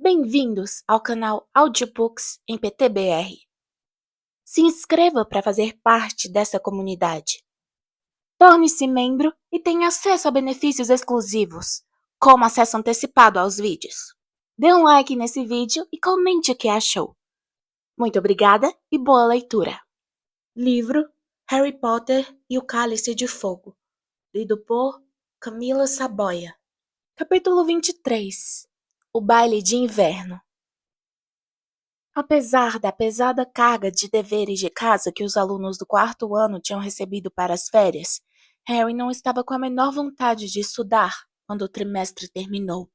Bem-vindos ao canal Audiobooks em PTBR. Se inscreva para fazer parte dessa comunidade. Torne-se membro e tenha acesso a benefícios exclusivos, como acesso antecipado aos vídeos. Dê um like nesse vídeo e comente o que achou. Muito obrigada e boa leitura. Livro Harry Potter e o Cálice de Fogo, lido por Camila Saboia. Capítulo 23. O baile de inverno. Apesar da pesada carga de deveres de casa que os alunos do quarto ano tinham recebido para as férias, Harry não estava com a menor vontade de estudar quando o trimestre terminou,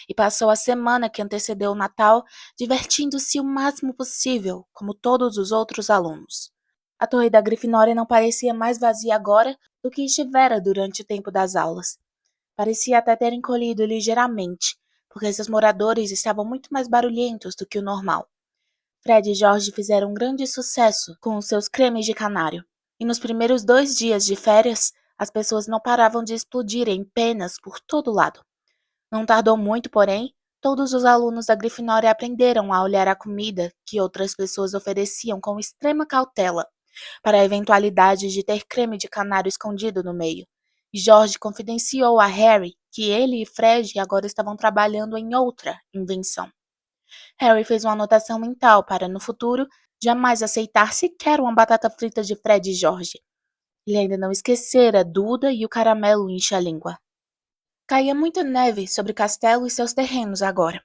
e passou a semana que antecedeu o Natal divertindo-se o máximo possível, como todos os outros alunos. A torre da Grifinória não parecia mais vazia agora do que estivera durante o tempo das aulas. Parecia até ter encolhido ligeiramente, porque seus moradores estavam muito mais barulhentos do que o normal. Fred e George fizeram um grande sucesso com os seus cremes de canário, e nos primeiros 2 dias de férias, as pessoas não paravam de explodir em penas por todo lado. Não tardou muito, porém, todos os alunos da Grifinória aprenderam a olhar a comida que outras pessoas ofereciam com extrema cautela, para a eventualidade de ter creme de canário escondido no meio. E George confidenciou a Harry que ele e Fred agora estavam trabalhando em outra invenção. Harry fez uma anotação mental para, no futuro, jamais aceitar sequer uma batata frita de Fred e George. Ele ainda não esquecera Duda e o caramelo incha-língua. Caía muita neve sobre o castelo e seus terrenos agora.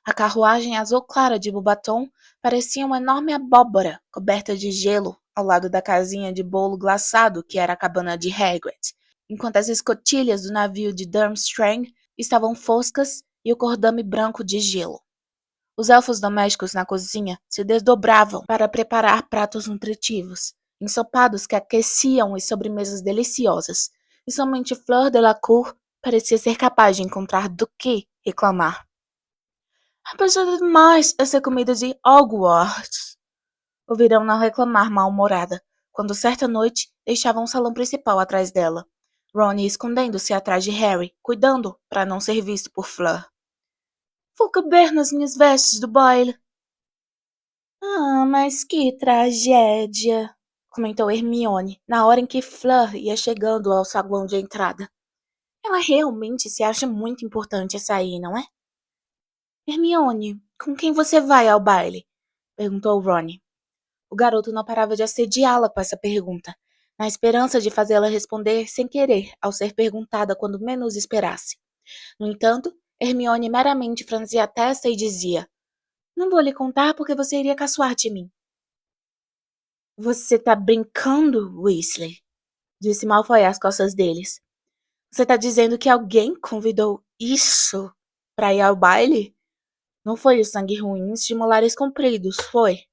A carruagem azul clara de Beauxbaton parecia uma enorme abóbora coberta de gelo ao lado da casinha de bolo glaçado que era a cabana de Hagrid, enquanto as escotilhas do navio de Durmstrang estavam foscas e o cordame branco de gelo. Os elfos domésticos na cozinha se desdobravam para preparar pratos nutritivos, ensopados que aqueciam e sobremesas deliciosas, e somente Fleur Delacour parecia ser capaz de encontrar do que reclamar. Apesar demais essa comida de Hogwarts, ouviram não reclamar mal-humorada, quando certa noite deixavam o salão principal atrás dela, Ron escondendo-se atrás de Harry, cuidando para não ser visto por Fleur. Vou caber nas minhas vestes do baile. Ah, mas que tragédia, comentou Hermione, na hora em que Fleur ia chegando ao saguão de entrada. Ela realmente se acha muito importante sair, não é? Hermione, com quem você vai ao baile? Perguntou Ron. O garoto não parava de assediá-la com essa pergunta, na esperança de fazê-la responder sem querer ao ser perguntada quando menos esperasse. No entanto, Hermione meramente franzia a testa e dizia: Não vou lhe contar porque você iria caçoar de mim. Você tá brincando, Weasley? Disse Malfoy às costas deles. Você tá dizendo que alguém convidou isso pra ir ao baile? Não foi o sangue ruins de molares compridos, foi?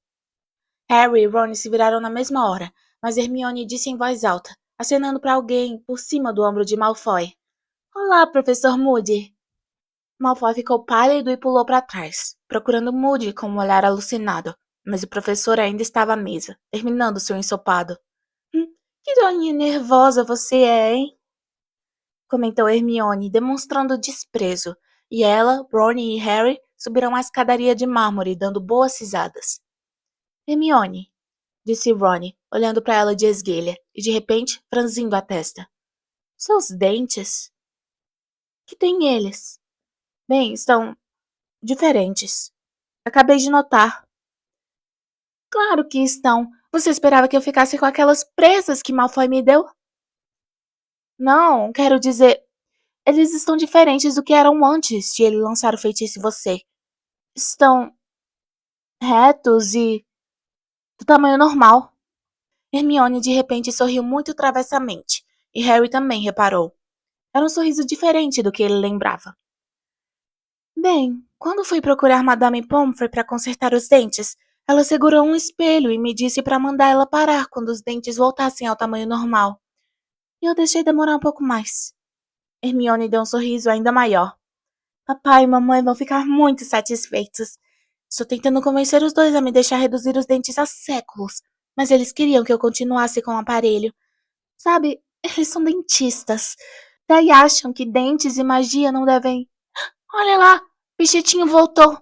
Harry e Ron se viraram na mesma hora, mas Hermione disse em voz alta, acenando para alguém por cima do ombro de Malfoy. Olá, professor Moody. Malfoy ficou pálido e pulou para trás, procurando Moody com um olhar alucinado, mas o professor ainda estava à mesa, terminando seu ensopado. Que doninha nervosa você é, hein? Comentou Hermione, demonstrando desprezo, e ela, Ron e Harry subiram a escadaria de mármore, dando boas risadas. Hermione, disse Ron, olhando para ela de esguelha, e de repente franzindo a testa. Seus dentes? Que tem eles? Bem, estão diferentes. Acabei de notar. Claro que estão. Você esperava que eu ficasse com aquelas presas que Malfoy me deu? Não, quero dizer, eles estão diferentes do que eram antes de ele lançar o feitiço em você. Estão retos e do tamanho normal. Hermione de repente sorriu muito travessamente, e Harry também reparou. Era um sorriso diferente do que ele lembrava. Bem, quando fui procurar Madame Pomfrey para consertar os dentes, ela segurou um espelho e me disse para mandar ela parar quando os dentes voltassem ao tamanho normal. E eu deixei demorar um pouco mais. Hermione deu um sorriso ainda maior. Papai e mamãe vão ficar muito satisfeitos. Estou tentando convencer os dois a me deixar reduzir os dentes há séculos, mas eles queriam que eu continuasse com o aparelho. Sabe, eles são dentistas. Daí acham que dentes e magia não devem... Olha lá, Bichetinho voltou.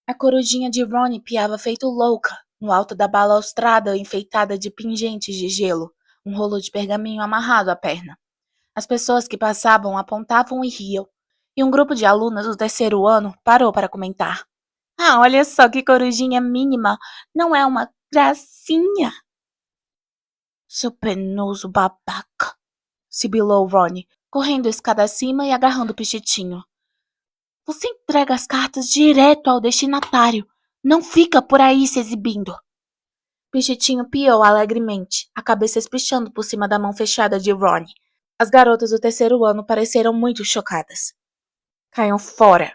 A corujinha de Ron piava feito louca, no alto da balaustrada enfeitada de pingentes de gelo, um rolo de pergaminho amarrado à perna. As pessoas que passavam apontavam e riam, e um grupo de alunas do terceiro ano parou para comentar. Ah, olha só que corujinha mínima, não é uma gracinha? Seu penoso babaca, sibilou Ron, correndo escada acima e agarrando o Pichitinho. Você entrega as cartas direto ao destinatário. Não fica por aí se exibindo. Pichitinho piou alegremente, a cabeça espichando por cima da mão fechada de Ron. As garotas do terceiro ano pareceram muito chocadas. Caiam fora,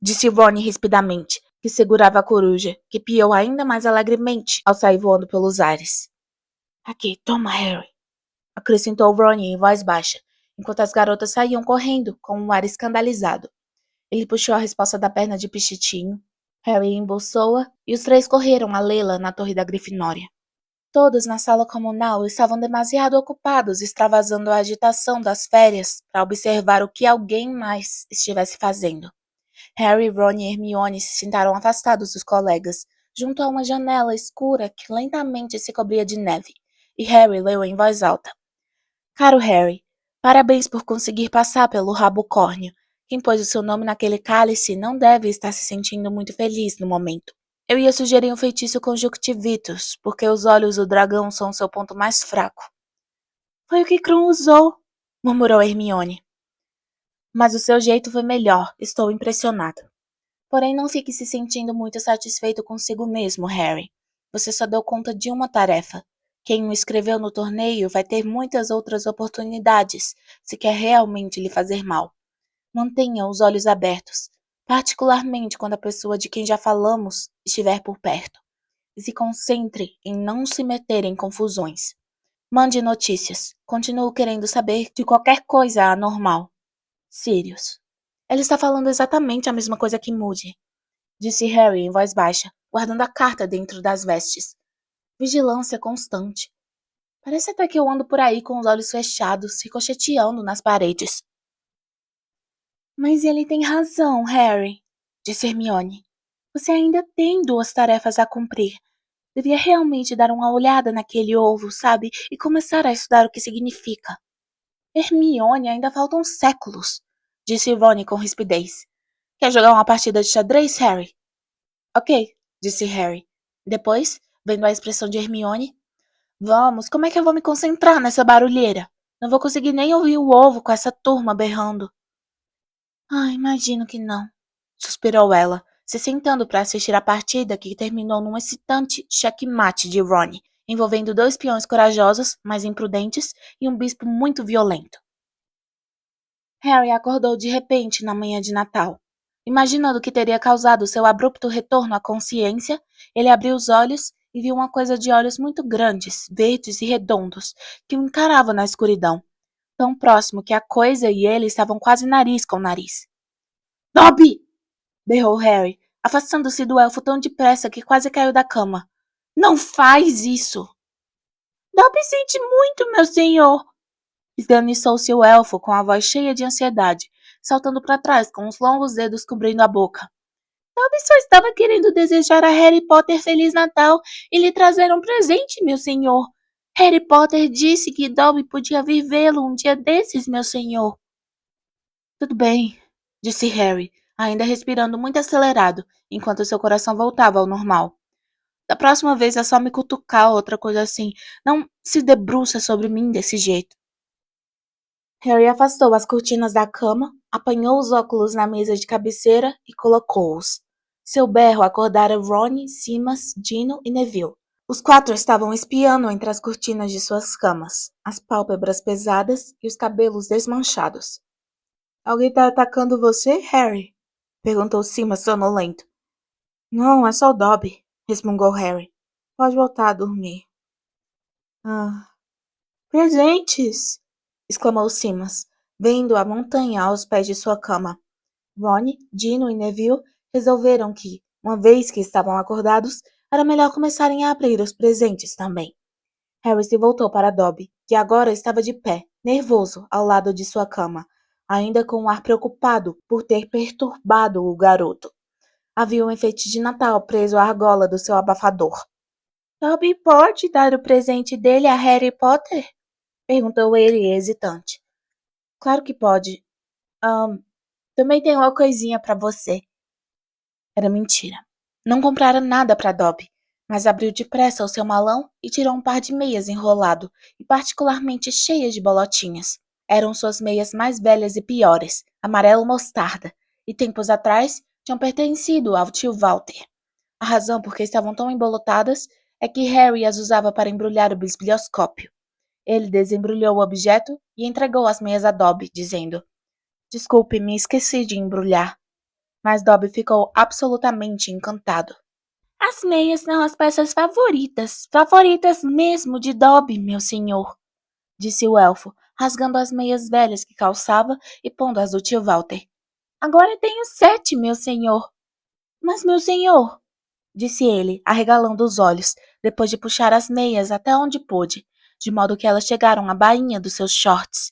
disse Ron rispidamente, que segurava a coruja, que piou ainda mais alegremente ao sair voando pelos ares. Aqui, toma, Harry, acrescentou Ron em voz baixa, enquanto as garotas saíam correndo, com um ar escandalizado. Ele puxou a resposta da perna de Pichitinho. Harry embolsou-a e os três correram a lê-la na torre da Grifinória. Todos na sala comunal estavam demasiado ocupados extravasando a agitação das férias para observar o que alguém mais estivesse fazendo. Harry, Ron e Hermione se sentaram afastados dos colegas, junto a uma janela escura que lentamente se cobria de neve, e Harry leu em voz alta. Caro Harry, parabéns por conseguir passar pelo rabo córneo. Quem pôs o seu nome naquele cálice não deve estar se sentindo muito feliz no momento. Eu ia sugerir um feitiço conjuntivitus, porque os olhos do dragão são seu ponto mais fraco. Foi o que Krum usou, murmurou Hermione. Mas o seu jeito foi melhor, estou impressionado. Porém, não fique se sentindo muito satisfeito consigo mesmo, Harry. Você só deu conta de uma tarefa. Quem o escreveu no torneio vai ter muitas outras oportunidades, se quer realmente lhe fazer mal. Mantenha os olhos abertos, particularmente quando a pessoa de quem já falamos estiver por perto. E se concentre em não se meter em confusões. Mande notícias. Continuo querendo saber de qualquer coisa anormal. Sirius. Ele está falando exatamente a mesma coisa que Moody, disse Harry em voz baixa, guardando a carta dentro das vestes. Vigilância constante. Parece até que eu ando por aí com os olhos fechados, ricocheteando nas paredes. Mas ele tem razão, Harry, disse Hermione. Você ainda tem duas tarefas a cumprir. Devia realmente dar uma olhada naquele ovo, sabe? E começar a estudar o que significa. Hermione, ainda faltam séculos, disse Ron com rispidez. Quer jogar uma partida de xadrez, Harry? Ok, disse Harry. Depois, vendo a expressão de Hermione, vamos, como é que eu vou me concentrar nessa barulheira? Não vou conseguir nem ouvir o ovo com essa turma berrando. Ah, imagino que não, suspirou ela, se sentando para assistir a partida que terminou num excitante checkmate de Ron, envolvendo dois peões corajosos, mas imprudentes, e um bispo muito violento. Harry acordou de repente na manhã de Natal. Imaginando o que teria causado seu abrupto retorno à consciência, ele abriu os olhos e viu uma coisa de olhos muito grandes, verdes e redondos, que o encarava na escuridão, tão próximo que a coisa e ele estavam quase nariz com nariz. Dobby! Berrou Harry, afastando-se do elfo tão depressa que quase caiu da cama. Não faz isso! Dobby sente muito, meu senhor! Esganiçou-se o elfo com a voz cheia de ansiedade, saltando para trás com os longos dedos cobrindo a boca. Dobby só estava querendo desejar a Harry Potter Feliz Natal e lhe trazer um presente, meu senhor. Harry Potter disse que Dobby podia vir vê-lo um dia desses, meu senhor. Tudo bem, disse Harry, ainda respirando muito acelerado, enquanto seu coração voltava ao normal. Da próxima vez é só me cutucar ou outra coisa assim. Não se debruça sobre mim desse jeito. Harry afastou as cortinas da cama, apanhou os óculos na mesa de cabeceira e colocou-os. Seu berro acordara Ron, Simas, Dino e Neville. Os quatro estavam espiando entre as cortinas de suas camas, as pálpebras pesadas e os cabelos desmanchados. Alguém está atacando você, Harry? Perguntou Simas sonolento. Não, é só o Dobby, resmungou Harry. Pode voltar a dormir. Presentes! Exclamou Simas, vendo a montanha aos pés de sua cama. Ron, Dino e Neville resolveram que, uma vez que estavam acordados, era melhor começarem a abrir os presentes também. Harry se voltou para Dobby, que agora estava de pé, nervoso, ao lado de sua cama, ainda com um ar preocupado por ter perturbado o garoto. Havia um enfeite de Natal preso à argola do seu abafador. Dobby pode dar o presente dele a Harry Potter? Perguntou ele, hesitante. Claro que pode. Também tem uma coisinha para você. Era mentira. Não comprara nada para Dobby, mas abriu depressa o seu malão e tirou um par de meias enrolado e particularmente cheias de bolotinhas. Eram suas meias mais velhas e piores, amarelo mostarda, e tempos atrás tinham pertencido ao tio Walter. A razão por que estavam tão embolotadas é que Harry as usava para embrulhar o bisbilhoscópio. Ele desembrulhou o objeto e entregou as meias a Dobby, dizendo: Desculpe, me esqueci de embrulhar. Mas Dobby ficou absolutamente encantado. As meias são as peças favoritas mesmo de Dobby, meu senhor, disse o elfo, rasgando as meias velhas que calçava e pondo as do tio Walter. Agora tenho 7, meu senhor. Mas, meu senhor, disse ele, arregalando os olhos, depois de puxar as meias até onde pôde, de modo que elas chegaram à bainha dos seus shorts.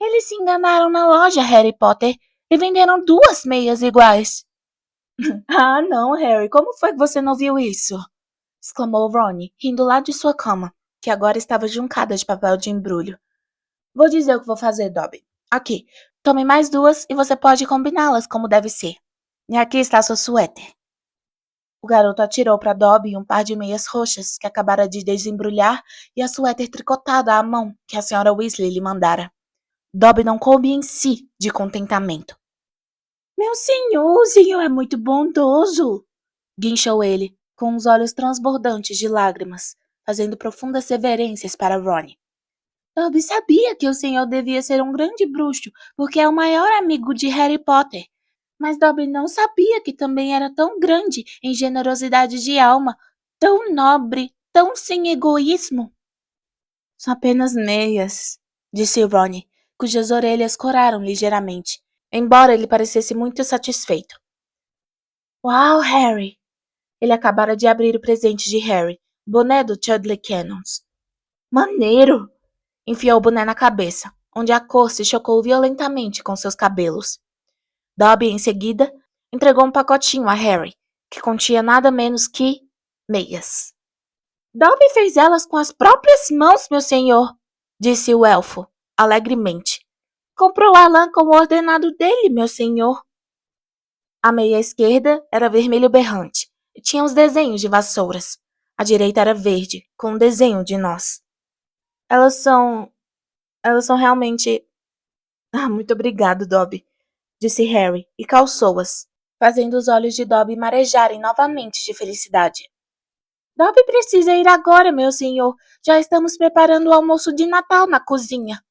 Eles se enganaram na loja, Harry Potter, e venderam 2 meias iguais. Ah, não, Harry, como foi que você não viu isso? Exclamou Ron, rindo lá de sua cama, que agora estava juncada de papel de embrulho. Vou dizer o que vou fazer, Dobby. Aqui, tome mais 2 e você pode combiná-las como deve ser. E aqui está seu suéter. O garoto atirou para Dobby um par de meias roxas que acabara de desembrulhar e a suéter tricotada à mão que a senhora Weasley lhe mandara. Dobby não coube em si de contentamento. Meu senhor, o senhor é muito bondoso, guinchou ele, com os olhos transbordantes de lágrimas, fazendo profundas reverências para Ron. Dobby sabia que o senhor devia ser um grande bruxo, porque é o maior amigo de Harry Potter. Mas Dobby não sabia que também era tão grande em generosidade de alma, tão nobre, tão sem egoísmo. São apenas meias, disse Ron, cujas orelhas coraram ligeiramente, embora ele parecesse muito satisfeito. Uau, Harry! Ele acabara de abrir o presente de Harry, boné do Chudley Cannons. Maneiro! Enfiou o boné na cabeça, onde a cor se chocou violentamente com seus cabelos. Dobby, em seguida, entregou um pacotinho a Harry, que continha nada menos que meias. Dobby fez elas com as próprias mãos, meu senhor, disse o elfo, alegremente. Comprou a lã como ordenado dele, meu senhor. A meia esquerda era vermelho berrante e tinha os desenhos de vassouras. A direita era verde, com um desenho de nós. Elas são realmente... muito obrigado, Dobby, disse Harry, e calçou-as, fazendo os olhos de Dobby marejarem novamente de felicidade. Dobby precisa ir agora, meu senhor. Já estamos preparando o almoço de Natal na cozinha.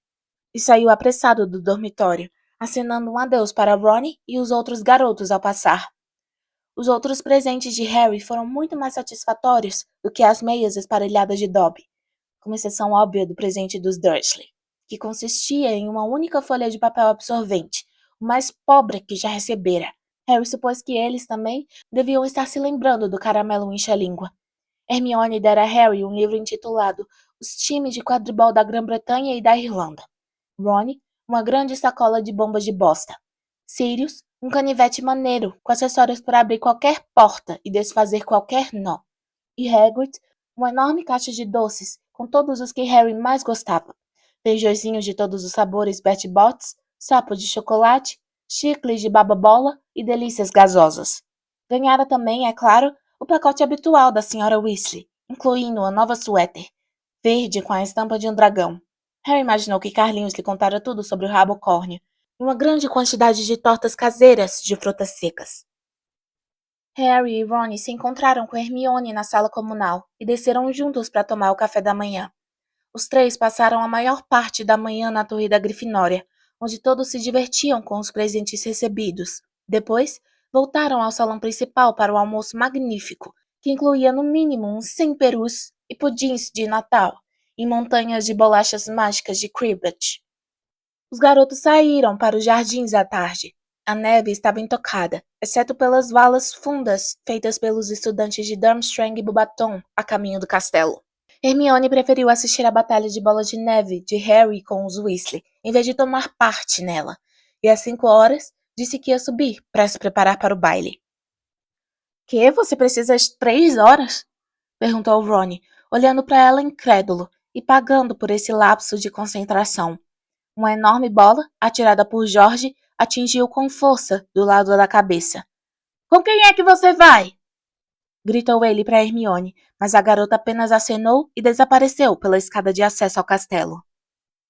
E saiu apressado do dormitório, acenando um adeus para Ron e os outros garotos ao passar. Os outros presentes de Harry foram muito mais satisfatórios do que as meias esparelhadas de Dobby, com exceção óbvia do presente dos Dursley, que consistia em uma única folha de papel absorvente, o mais pobre que já recebera. Harry supôs que eles também deviam estar se lembrando do caramelo incha-língua. Hermione dera a Harry um livro intitulado Os times de quadribol da Grã-Bretanha e da Irlanda. Ron, uma grande sacola de bombas de bosta. Sirius, um canivete maneiro, com acessórios para abrir qualquer porta e desfazer qualquer nó. E Hagrid, uma enorme caixa de doces, com todos os que Harry mais gostava. Feijõezinhos de todos os sabores Betty Bots, sapos de chocolate, chicles de baba-bola e delícias gasosas. Ganhara também, é claro, o pacote habitual da senhora Weasley, incluindo uma nova suéter, verde com a estampa de um dragão. Harry imaginou que Carlinhos lhe contara tudo sobre o rabo córneo e uma grande quantidade de tortas caseiras de frutas secas. Harry e Ron se encontraram com Hermione na sala comunal e desceram juntos para tomar o café da manhã. Os 3 passaram a maior parte da manhã na torre da Grifinória, onde todos se divertiam com os presentes recebidos. Depois, voltaram ao salão principal para o almoço magnífico, que incluía no mínimo uns 100 perus e pudins de Natal, e montanhas de bolachas mágicas de Cribbage. Os garotos saíram para os jardins à tarde. A neve estava intocada, exceto pelas valas fundas feitas pelos estudantes de Durmstrang e Beauxbaton a caminho do castelo. Hermione preferiu assistir à batalha de bola de neve de Harry com os Weasley, em vez de tomar parte nela, e às 5 horas disse que ia subir para se preparar para o baile. Que? Você precisa de 3 horas? Perguntou Ronnie, olhando para ela incrédulo e pagando por esse lapso de concentração. Uma enorme bola, atirada por George, atingiu com força do lado da cabeça. Com quem é que você vai? Gritou ele para Hermione, mas a garota apenas acenou e desapareceu pela escada de acesso ao castelo.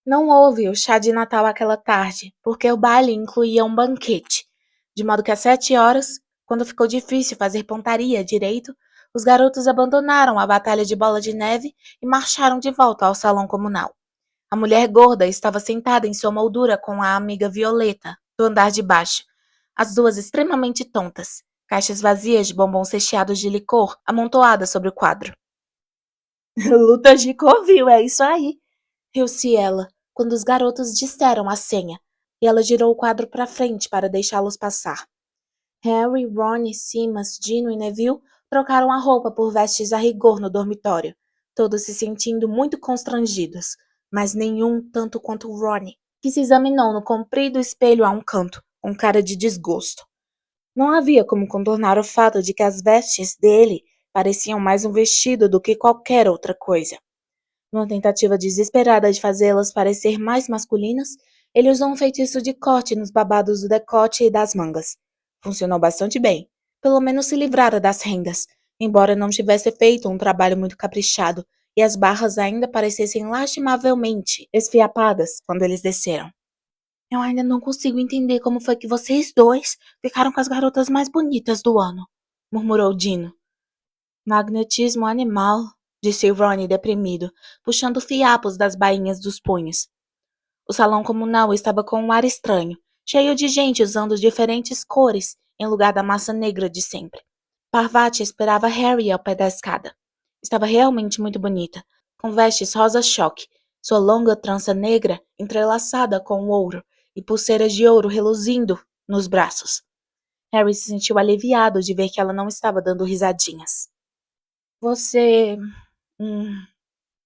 Não houve o chá de Natal aquela tarde, porque o baile incluía um banquete, de modo que às 7 horas, quando ficou difícil fazer pontaria direito, os garotos abandonaram a batalha de bola de neve e marcharam de volta ao salão comunal. A mulher gorda estava sentada em sua moldura com a amiga Violeta, do andar de baixo, as duas extremamente tontas, caixas vazias de bombons recheados de licor amontoadas sobre o quadro. Luta de covil, é isso aí, riu-se ela, quando os garotos disseram a senha, e ela girou o quadro para frente para deixá-los passar. Harry, Ron, Simas, Gino e Neville trocaram a roupa por vestes a rigor no dormitório, todos se sentindo muito constrangidos, mas nenhum tanto quanto Ron, que se examinou no comprido espelho a um canto, com cara de desgosto. Não havia como contornar o fato de que as vestes dele pareciam mais um vestido do que qualquer outra coisa. Numa tentativa desesperada de fazê-las parecer mais masculinas, ele usou um feitiço de corte nos babados do decote e das mangas. Funcionou bastante bem. Pelo menos se livrara das rendas, embora não tivesse feito um trabalho muito caprichado, e as barras ainda parecessem lastimavelmente esfiapadas quando eles desceram. Eu ainda não consigo entender como foi que vocês dois ficaram com as garotas mais bonitas do ano, murmurou Dino. Magnetismo animal, disse Ronnie deprimido, puxando fiapos das bainhas dos punhos. O salão comunal estava com um ar estranho, cheio de gente usando diferentes cores em lugar da massa negra de sempre. Parvati esperava Harry ao pé da escada. Estava realmente muito bonita, com vestes rosa-choque, sua longa trança negra entrelaçada com ouro e pulseiras de ouro reluzindo nos braços. Harry se sentiu aliviado de ver que ela não estava dando risadinhas. Você...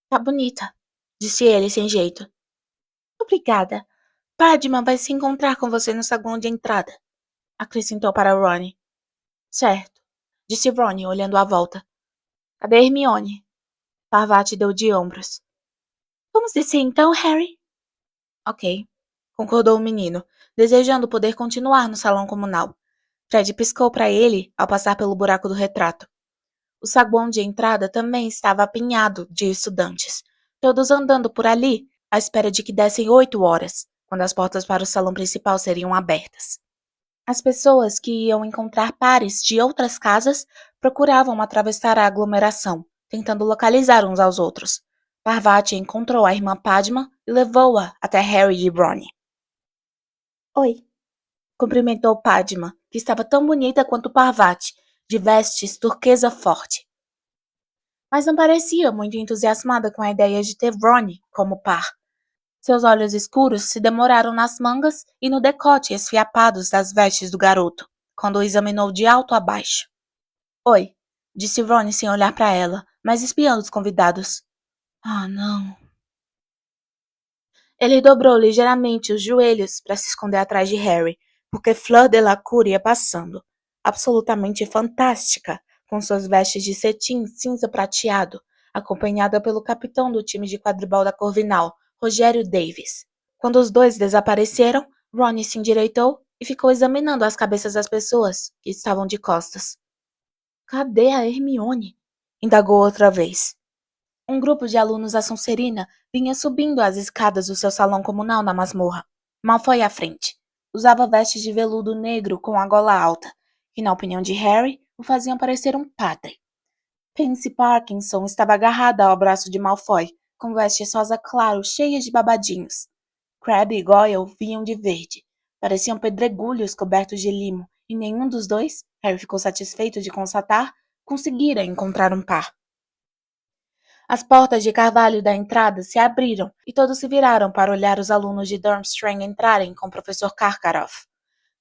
tá bonita, disse ele sem jeito. Obrigada. Padma vai se encontrar com você no saguão de entrada, acrescentou para Ron. Certo, disse Ron, olhando à volta. Cadê Hermione? Parvati deu de ombros. Vamos descer então, Harry? Ok, concordou o menino, desejando poder continuar no salão comunal. Fred piscou para ele ao passar pelo buraco do retrato. O saguão de entrada também estava apinhado de estudantes, todos andando por ali à espera de que dessem 8 horas, quando as portas para o salão principal seriam abertas. As pessoas que iam encontrar pares de outras casas procuravam atravessar a aglomeração, tentando localizar uns aos outros. Parvati encontrou a irmã Padma e levou-a até Harry e Ron. Oi, cumprimentou Padma, que estava tão bonita quanto Parvati, de vestes turquesa forte. Mas não parecia muito entusiasmada com a ideia de ter Ron como par. Seus olhos escuros se demoraram nas mangas e no decote esfiapados das vestes do garoto, quando o examinou de alto a baixo. Oi, disse Ron sem olhar para ela, mas espiando os convidados. Ah, não. Ele dobrou ligeiramente os joelhos para se esconder atrás de Harry, porque Fleur Delacour ia passando, absolutamente fantástica, com suas vestes de cetim cinza prateado, acompanhada pelo capitão do time de quadribol da Corvinal, Rogério Davis. Quando os dois desapareceram, Ron se endireitou e ficou examinando as cabeças das pessoas, que estavam de costas. Cadê a Hermione? Indagou outra vez. Um grupo de alunos da Sonserina vinha subindo as escadas do seu salão comunal na masmorra. Malfoy à frente. Usava vestes de veludo negro com a gola alta, que, na opinião de Harry, o faziam parecer um padre. Pansy Parkinson estava agarrada ao braço de Malfoy, com vestes rosa claro cheias de babadinhos. Crabbe e Goyle vinham de verde. Pareciam pedregulhos cobertos de limo, e nenhum dos dois, Harry ficou satisfeito de constatar, conseguira encontrar um par. As portas de carvalho da entrada se abriram e todos se viraram para olhar os alunos de Durmstrang entrarem com o professor Karkaroff.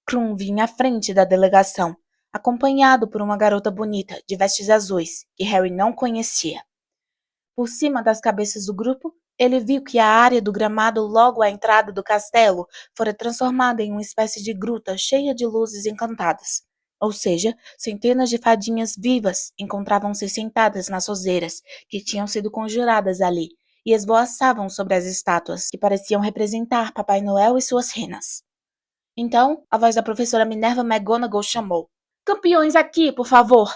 Krum vinha à frente da delegação, acompanhado por uma garota bonita, de vestes azuis, que Harry não conhecia. Por cima das cabeças do grupo, ele viu que a área do gramado logo à entrada do castelo fora transformada em uma espécie de gruta cheia de luzes encantadas. Ou seja, centenas de fadinhas vivas encontravam-se sentadas nas roseiras que tinham sido conjuradas ali e esvoaçavam sobre as estátuas que pareciam representar Papai Noel e suas renas. Então, a voz da professora Minerva McGonagall chamou: "Campeões aqui, por favor!"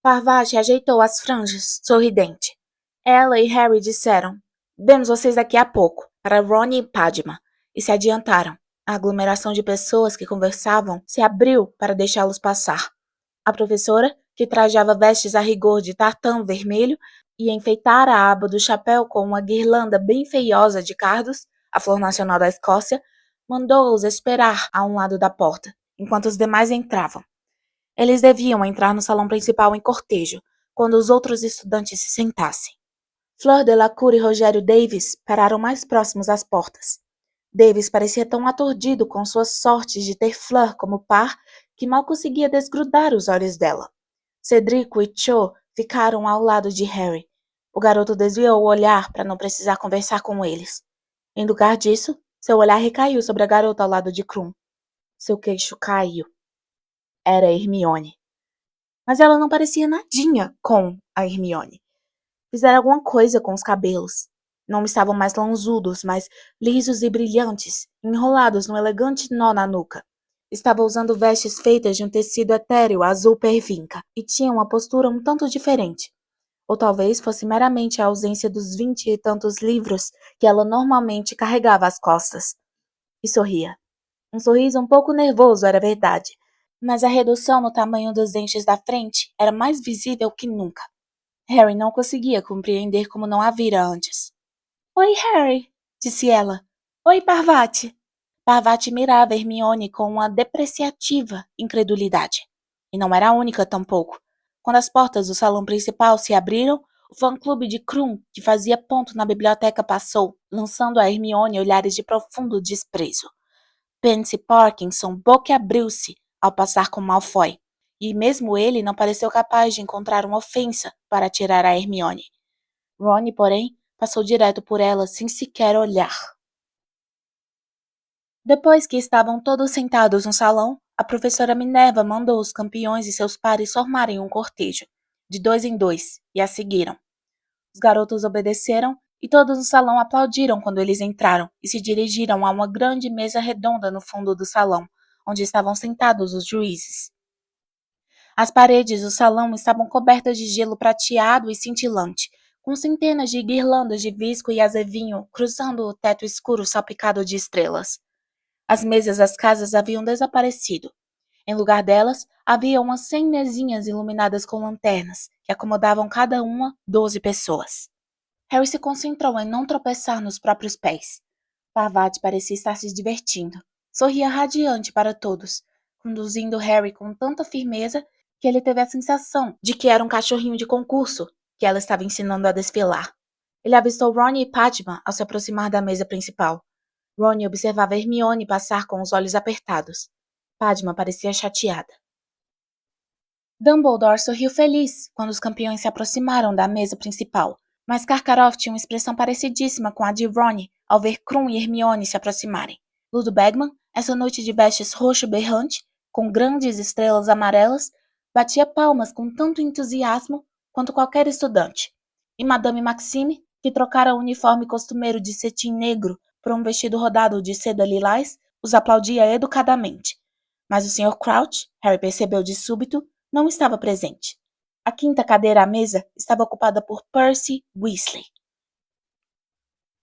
Parvati ajeitou as franjas, sorridente. Ela e Harry disseram: "Vemos vocês daqui a pouco", para Ron e Padma, e se adiantaram. A aglomeração de pessoas que conversavam se abriu para deixá-los passar. A professora, que trajava vestes a rigor de tartã vermelho e enfeitara a aba do chapéu com uma guirlanda bem feiosa de cardos, a flor nacional da Escócia, mandou-os esperar a um lado da porta, enquanto os demais entravam. Eles deviam entrar no salão principal em cortejo, quando os outros estudantes se sentassem. Fleur Delacour e Rogério Davis pararam mais próximos às portas. Davis parecia tão aturdido com suas sortes de ter Fleur como par que mal conseguia desgrudar os olhos dela. Cedrico e Cho ficaram ao lado de Harry. O garoto desviou o olhar para não precisar conversar com eles. Em lugar disso, seu olhar recaiu sobre a garota ao lado de Krum. Seu queixo caiu. Era Hermione. Mas ela não parecia nadinha com a Hermione. Fizeram alguma coisa com os cabelos. Não estavam mais lonzudos, mas lisos e brilhantes, enrolados num elegante nó na nuca. Estava usando vestes feitas de um tecido etéreo azul pervinca e tinha uma postura um tanto diferente. Ou talvez fosse meramente a ausência dos 20 e tantos livros que ela normalmente carregava às costas. E sorria. Um sorriso um pouco nervoso, era verdade, mas a redução no tamanho dos dentes da frente era mais visível que nunca. Harry não conseguia compreender como não a vira antes. "Oi, Harry", disse ela. "Oi, Parvati." Parvati mirava Hermione com uma depreciativa incredulidade. E não era a única tampouco. Quando as portas do salão principal se abriram, o fã-clube de Krum, que fazia ponto na biblioteca, passou, lançando a Hermione olhares de profundo desprezo. Pansy Parkinson boquiabriu-se ao passar com Malfoy, e mesmo ele não pareceu capaz de encontrar uma ofensa para atirar a Hermione. Ron, porém, passou direto por ela sem sequer olhar. Depois que estavam todos sentados no salão, a professora Minerva mandou os campeões e seus pares formarem um cortejo, de 2 em 2, e a seguiram. Os garotos obedeceram e todos no salão aplaudiram quando eles entraram e se dirigiram a uma grande mesa redonda no fundo do salão, onde estavam sentados os juízes. As paredes do salão estavam cobertas de gelo prateado e cintilante, com centenas de guirlandas de visco e azevinho cruzando o teto escuro salpicado de estrelas. As mesas das casas haviam desaparecido. Em lugar delas, havia umas 100 mesinhas iluminadas com lanternas, que acomodavam cada uma 12 pessoas. Harry se concentrou em não tropeçar nos próprios pés. Parvati parecia estar se divertindo. Sorria radiante para todos, conduzindo Harry com tanta firmeza que ele teve a sensação de que era um cachorrinho de concurso que ela estava ensinando a desfilar. Ele avistou Ron e Padma ao se aproximar da mesa principal. Ron observava Hermione passar com os olhos apertados. Padma parecia chateada. Dumbledore sorriu feliz quando os campeões se aproximaram da mesa principal, mas Karkaroff tinha uma expressão parecidíssima com a de Ron ao ver Krum e Hermione se aproximarem. Ludo Bagman, essa noite de vestes roxo berrante, com grandes estrelas amarelas, batia palmas com tanto entusiasmo quanto qualquer estudante. E Madame Maxime, que trocara o uniforme costumeiro de cetim negro por um vestido rodado de seda lilás, os aplaudia educadamente. Mas o Sr. Crouch, Harry percebeu de súbito, não estava presente. A quinta cadeira à mesa estava ocupada por Percy Weasley.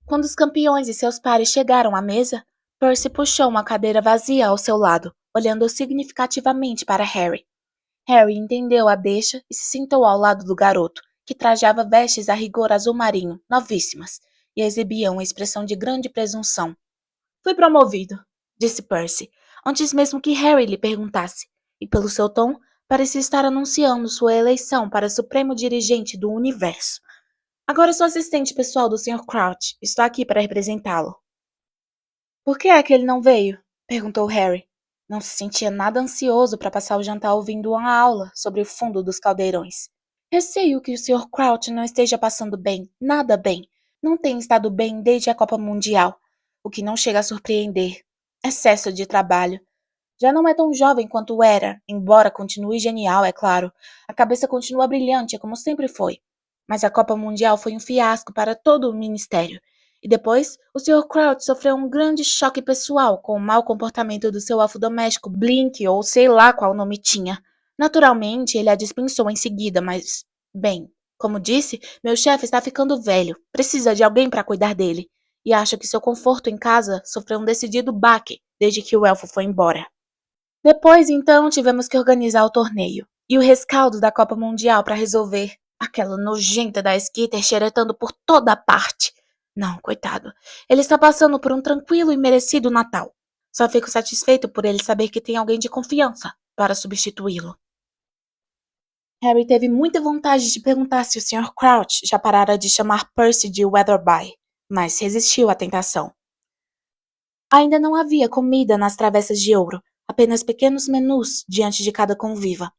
Quando os campeões e seus pares chegaram à mesa, Percy puxou uma cadeira vazia ao seu lado, olhando significativamente para Harry. Harry entendeu a deixa e se sentou ao lado do garoto, que trajava vestes a rigor azul marinho, novíssimas, e exibia uma expressão de grande presunção. "Fui promovido", disse Percy, antes mesmo que Harry lhe perguntasse, e pelo seu tom, parecia estar anunciando sua eleição para supremo dirigente do universo. "Agora sou assistente pessoal do Sr. Crouch. Estou aqui para representá-lo." "Por que é que ele não veio?" perguntou Harry. Não se sentia nada ansioso para passar o jantar ouvindo uma aula sobre o fundo dos caldeirões. "Receio que o Sr. Crouch não esteja passando bem, nada bem. Não tem estado bem desde a Copa Mundial, o que não chega a surpreender. Excesso de trabalho. Já não é tão jovem quanto era, embora continue genial, é claro. A cabeça continua brilhante, como sempre foi. Mas a Copa Mundial foi um fiasco para todo o ministério. E depois, o Sr. Crouch sofreu um grande choque pessoal com o mau comportamento do seu elfo doméstico, Blink, ou sei lá qual nome tinha. Naturalmente, ele a dispensou em seguida, mas, bem, como disse, meu chefe está ficando velho, precisa de alguém para cuidar dele. E acho que seu conforto em casa sofreu um decidido baque desde que o elfo foi embora. Depois, então, tivemos que organizar o torneio e o rescaldo da Copa Mundial para resolver. Aquela nojenta da Skitter xeretando por toda parte. Não, coitado. Ele está passando por um tranquilo e merecido Natal. Só fico satisfeito por ele saber que tem alguém de confiança para substituí-lo. Harry teve muita vontade de perguntar se o Sr. Crouch já parara de chamar Percy de Weatherby, mas resistiu à tentação. Ainda não havia comida nas travessas de ouro, apenas pequenos menus diante de cada conviva.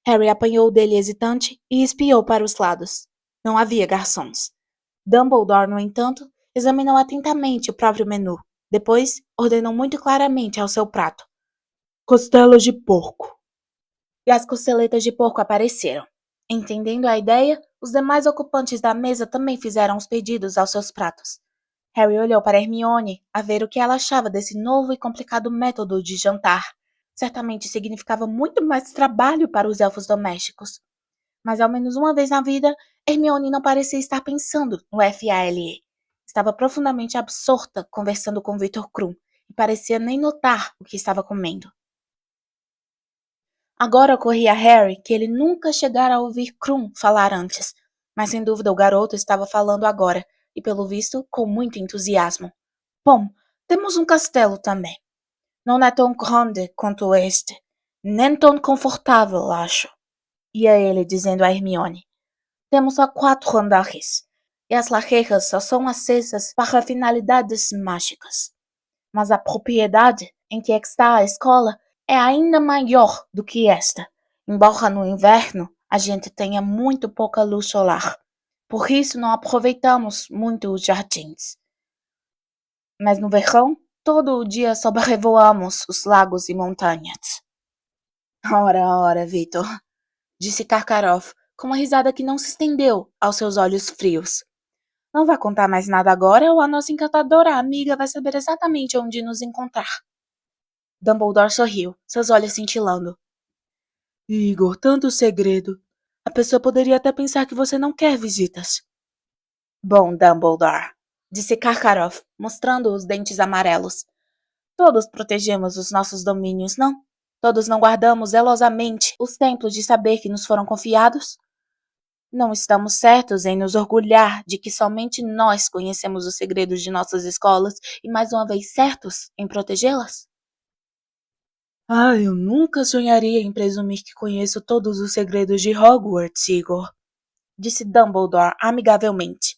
Harry apanhou dele hesitante e espiou para os lados. Não havia garçons. Dumbledore, no entanto, examinou atentamente o próprio menu. Depois, ordenou muito claramente ao seu prato: costelas de porco. E as costeletas de porco apareceram. Entendendo a ideia, os demais ocupantes da mesa também fizeram os pedidos aos seus pratos. Harry olhou para Hermione a ver o que ela achava desse novo e complicado método de jantar. Certamente significava muito mais trabalho para os elfos domésticos. Mas ao menos uma vez na vida, Hermione não parecia estar pensando no FALE. Estava profundamente absorta conversando com Victor Krum e parecia nem notar o que estava comendo. Agora ocorria a Harry que ele nunca chegara a ouvir Krum falar antes, mas sem dúvida o garoto estava falando agora, e pelo visto com muito entusiasmo. Bom, temos um castelo também. Não é tão grande quanto este, nem tão confortável, acho. Ia ele dizendo a Hermione. Temos só 4 andares, e as lareiras só são acesas para finalidades mágicas. Mas a propriedade em que está a escola é ainda maior do que esta, embora no inverno a gente tenha muito pouca luz solar. Por isso não aproveitamos muito os jardins. Mas no verão, todo o dia sobrevoamos os lagos e montanhas. Ora, Vitor, disse Karkaroff, com uma risada que não se estendeu aos seus olhos frios. Não vai contar mais nada agora ou a nossa encantadora amiga vai saber exatamente onde nos encontrar. Dumbledore sorriu, seus olhos cintilando. Igor, tanto segredo. A pessoa poderia até pensar que você não quer visitas. Bom, Dumbledore, disse Karkaroff, mostrando os dentes amarelos. Todos protegemos os nossos domínios, não? Todos não guardamos zelosamente os templos de saber que nos foram confiados? Não estamos certos em nos orgulhar de que somente nós conhecemos os segredos de nossas escolas e mais uma vez certos em protegê-las? Eu nunca sonharia em presumir que conheço todos os segredos de Hogwarts, Igor, disse Dumbledore amigavelmente.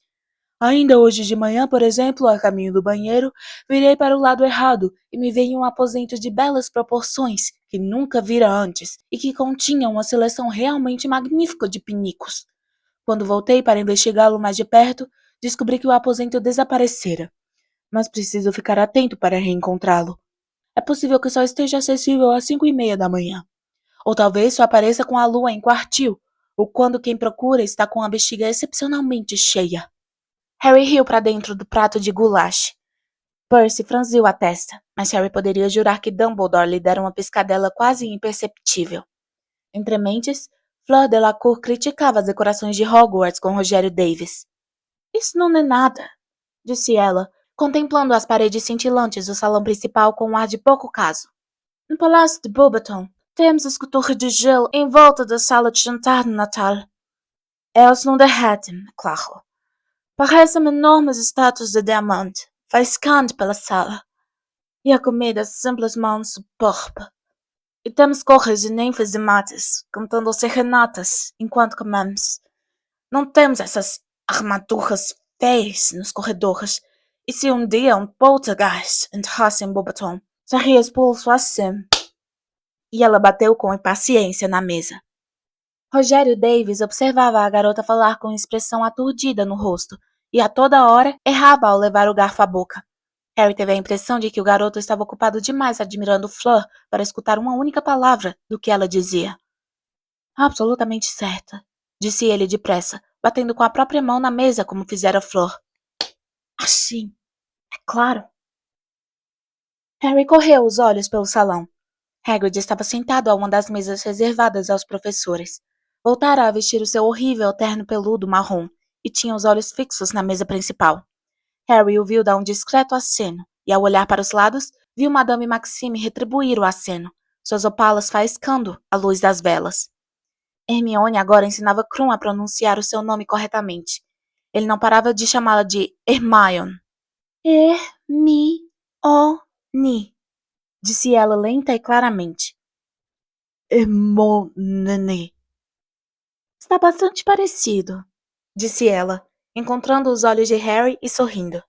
Ainda hoje de manhã, por exemplo, a caminho do banheiro, virei para o lado errado e me veio um aposento de belas proporções que nunca vira antes e que continha uma seleção realmente magnífica de pinicos. Quando voltei para investigá-lo mais de perto, descobri que o aposento desaparecera. Mas preciso ficar atento para reencontrá-lo. É possível que só esteja acessível às 5:30 da manhã. Ou talvez só apareça com a lua em quartil, ou quando quem procura está com a bexiga excepcionalmente cheia. Harry riu para dentro do prato de goulash. Percy franziu a testa, mas Harry poderia jurar que Dumbledore lhe dera uma piscadela quase imperceptível. Entre mentes, Fleur Delacour criticava as decorações de Hogwarts com Rogério Davis. Isso não é nada, disse ela, contemplando as paredes cintilantes do salão principal com um ar de pouco caso. No Palácio de Beauxbaton, temos esculturas de gelo em volta da sala de jantar de Natal. Elas não derretem, claro. Parecem enormes estátuas de diamante, faiscando pela sala. E a comida é simplesmente superbe. E temos corres de ninfas e matas, cantando serenatas enquanto comemos. Não temos essas armaduras feias nos corredores. E se um dia um poltergeist entrasse em Beauxbaton, seria expulso assim. E ela bateu com impaciência na mesa. Rogério Davis observava a garota falar com expressão aturdida no rosto, e a toda hora errava ao levar o garfo à boca. Harry teve a impressão de que o garoto estava ocupado demais admirando Fleur para escutar uma única palavra do que ela dizia. Absolutamente certa, disse ele depressa, batendo com a própria mão na mesa como fizera Fleur. Assim, é claro. Harry correu os olhos pelo salão. Hagrid estava sentado a uma das mesas reservadas aos professores. Voltara a vestir o seu horrível terno peludo marrom e tinha os olhos fixos na mesa principal. Harry o viu dar um discreto aceno e, ao olhar para os lados, viu Madame Maxime retribuir o aceno, suas opalas faiscando à luz das velas. Hermione agora ensinava Krum a pronunciar o seu nome corretamente. Ele não parava de chamá-la de Hermione. Hermione, disse ela lenta e claramente. Hermione. Está bastante parecido, disse ela, encontrando os olhos de Harry e sorrindo.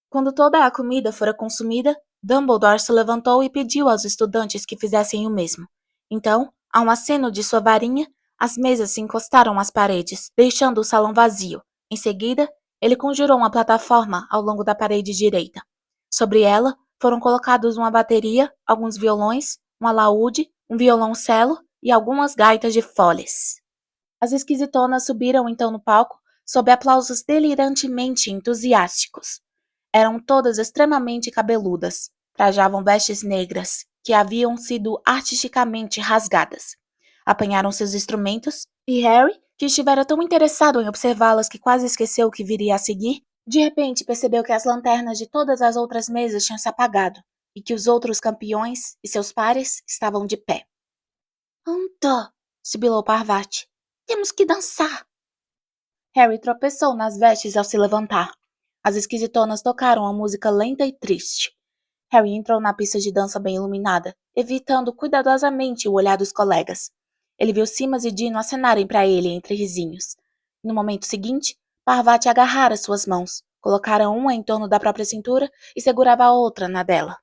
Quando toda a comida fora consumida, Dumbledore se levantou e pediu aos estudantes que fizessem o mesmo. Então, a um aceno de sua varinha, as mesas se encostaram às paredes, deixando o salão vazio. Em seguida, ele conjurou uma plataforma ao longo da parede direita. Sobre ela, foram colocados uma bateria, alguns violões, um alaúde, um violoncelo e algumas gaitas de foles. As esquisitonas subiram então no palco, sob aplausos delirantemente entusiásticos. Eram todas extremamente cabeludas, trajavam vestes negras, que haviam sido artisticamente rasgadas. Apanharam seus instrumentos, e Harry, que estivera tão interessado em observá-las que quase esqueceu o que viria a seguir, de repente percebeu que as lanternas de todas as outras mesas tinham se apagado, e que os outros campeões e seus pares estavam de pé. Anda, sibilou Parvati. Temos que dançar. Harry tropeçou nas vestes ao se levantar. As esquisitonas tocaram uma música lenta e triste. Harry entrou na pista de dança bem iluminada, evitando cuidadosamente o olhar dos colegas. Ele viu Simas e Dino acenarem para ele entre risinhos. No momento seguinte, Parvati agarrara suas mãos, colocara uma em torno da própria cintura e segurava a outra na dela.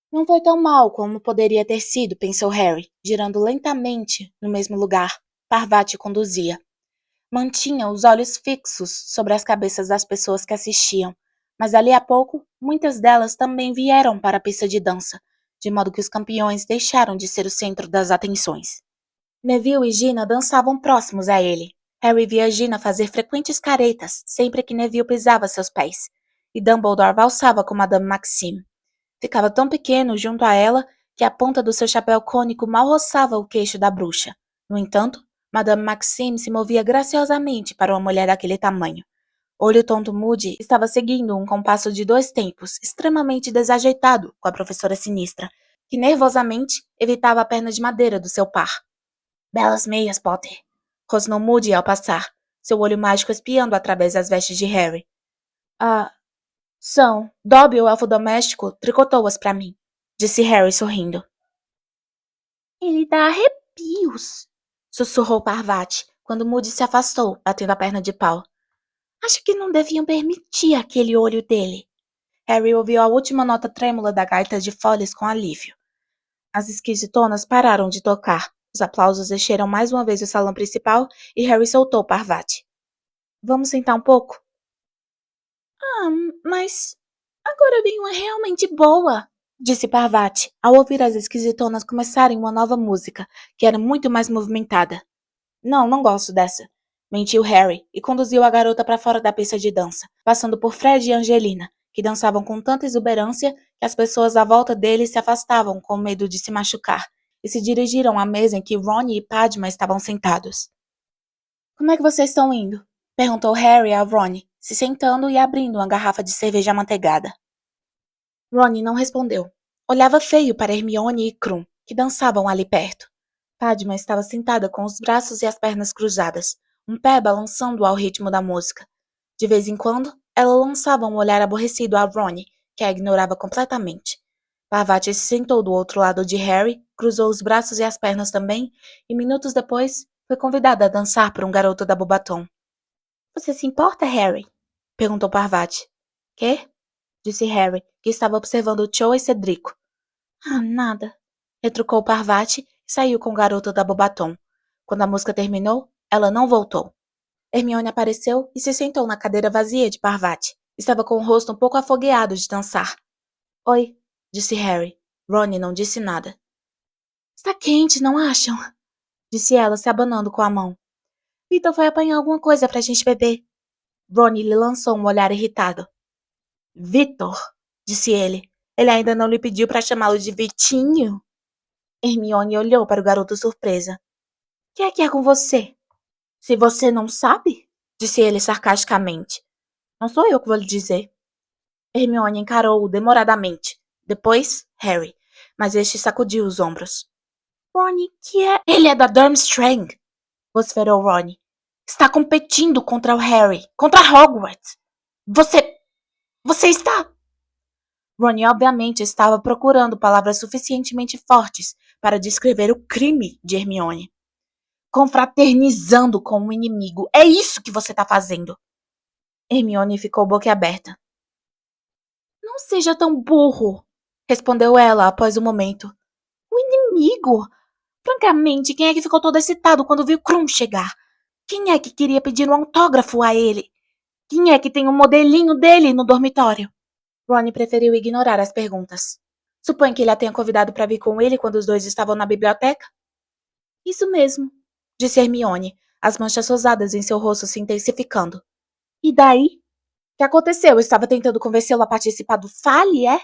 Não foi tão mal como poderia ter sido, pensou Harry, girando lentamente no mesmo lugar. Parvati conduzia. Mantinha os olhos fixos sobre as cabeças das pessoas que assistiam, mas dali a pouco, muitas delas também vieram para a pista de dança, de modo que os campeões deixaram de ser o centro das atenções. Neville e Gina dançavam próximos a ele. Harry via Gina fazer frequentes caretas sempre que Neville pisava seus pés, e Dumbledore valsava com Madame Maxime. Ficava tão pequeno junto a ela que a ponta do seu chapéu cônico mal roçava o queixo da bruxa. No entanto, Madame Maxime se movia graciosamente para uma mulher daquele tamanho. Olho Tonto Moody estava seguindo um compasso de 2 tempos, extremamente desajeitado com a professora sinistra, que nervosamente evitava a perna de madeira do seu par. Belas meias, Potter, rosnou Moody ao passar, seu olho mágico espiando através das vestes de Harry. Ah, são. Dobby, o elfo doméstico, tricotou-as para mim, disse Harry sorrindo. Ele dá arrepios, sussurrou Parvati, quando Moody se afastou, batendo a perna de pau. Acho que não deviam permitir aquele olho dele. Harry ouviu a última nota trêmula da gaita de foles com alívio. As esquisitonas pararam de tocar. Os aplausos encheram mais uma vez o salão principal e Harry soltou Parvati. Vamos sentar um pouco? Mas agora vem uma realmente boa, disse Parvati, ao ouvir as esquisitonas começarem uma nova música, que era muito mais movimentada. Não gosto dessa, mentiu Harry e conduziu a garota para fora da pista de dança, passando por Fred e Angelina, que dançavam com tanta exuberância que as pessoas à volta deles se afastavam com medo de se machucar e se dirigiram à mesa em que Ron e Padma estavam sentados. Como é que vocês estão indo? Perguntou Harry a Ron, se sentando e abrindo uma garrafa de cerveja amanteigada. Ron não respondeu. Olhava feio para Hermione e Krum, que dançavam ali perto. Padma estava sentada com os braços e as pernas cruzadas, um pé balançando ao ritmo da música. De vez em quando, ela lançava um olhar aborrecido a Ron, que a ignorava completamente. Parvati se sentou do outro lado de Harry, cruzou os braços e as pernas também, e minutos depois, foi convidada a dançar por um garoto da Beauxbaton. Você se importa, Harry? Perguntou Parvati. Quê? Disse Harry, que estava observando Cho e Cedrico. Nada, retrucou Parvati e saiu com o garoto da Beauxbaton. Quando a música terminou, ela não voltou. Hermione apareceu e se sentou na cadeira vazia de Parvati, Estava com o rosto um pouco afogueado de dançar. Oi, disse Harry. Ron não disse nada. Está quente, não acham? Disse ela, se abanando com a mão. Vitor vai apanhar alguma coisa pra gente beber. Ron lhe lançou um olhar irritado. Vitor, disse ele. Ele ainda não lhe pediu para chamá-lo de Vitinho? Hermione olhou para o garoto surpresa. Que é com você? Se você não sabe, disse ele sarcasticamente. Não sou eu que vou lhe dizer. Hermione encarou-o demoradamente. Depois, Harry, mas este sacudiu os ombros. Ron, que é? Ele é da Durmstrang, vociferou Ron. Está competindo contra o Harry, contra Hogwarts. Você está... Ron obviamente estava procurando palavras suficientemente fortes para descrever o crime de Hermione. Confraternizando com o inimigo. É isso que você está fazendo. Hermione ficou boquiaberta. Não seja tão burro, respondeu ela após um momento. O inimigo? Francamente, quem é que ficou todo excitado quando viu Krum chegar? Quem é que queria pedir um autógrafo a ele? Quem é que tem um modelinho dele no dormitório? Ron preferiu ignorar as perguntas. Supõe que ele a tenha convidado para vir com ele quando os dois estavam na biblioteca? Isso mesmo, disse Hermione, as manchas rosadas em seu rosto se intensificando. E daí? O que aconteceu? Eu estava tentando convencê-lo a participar do Fale, é?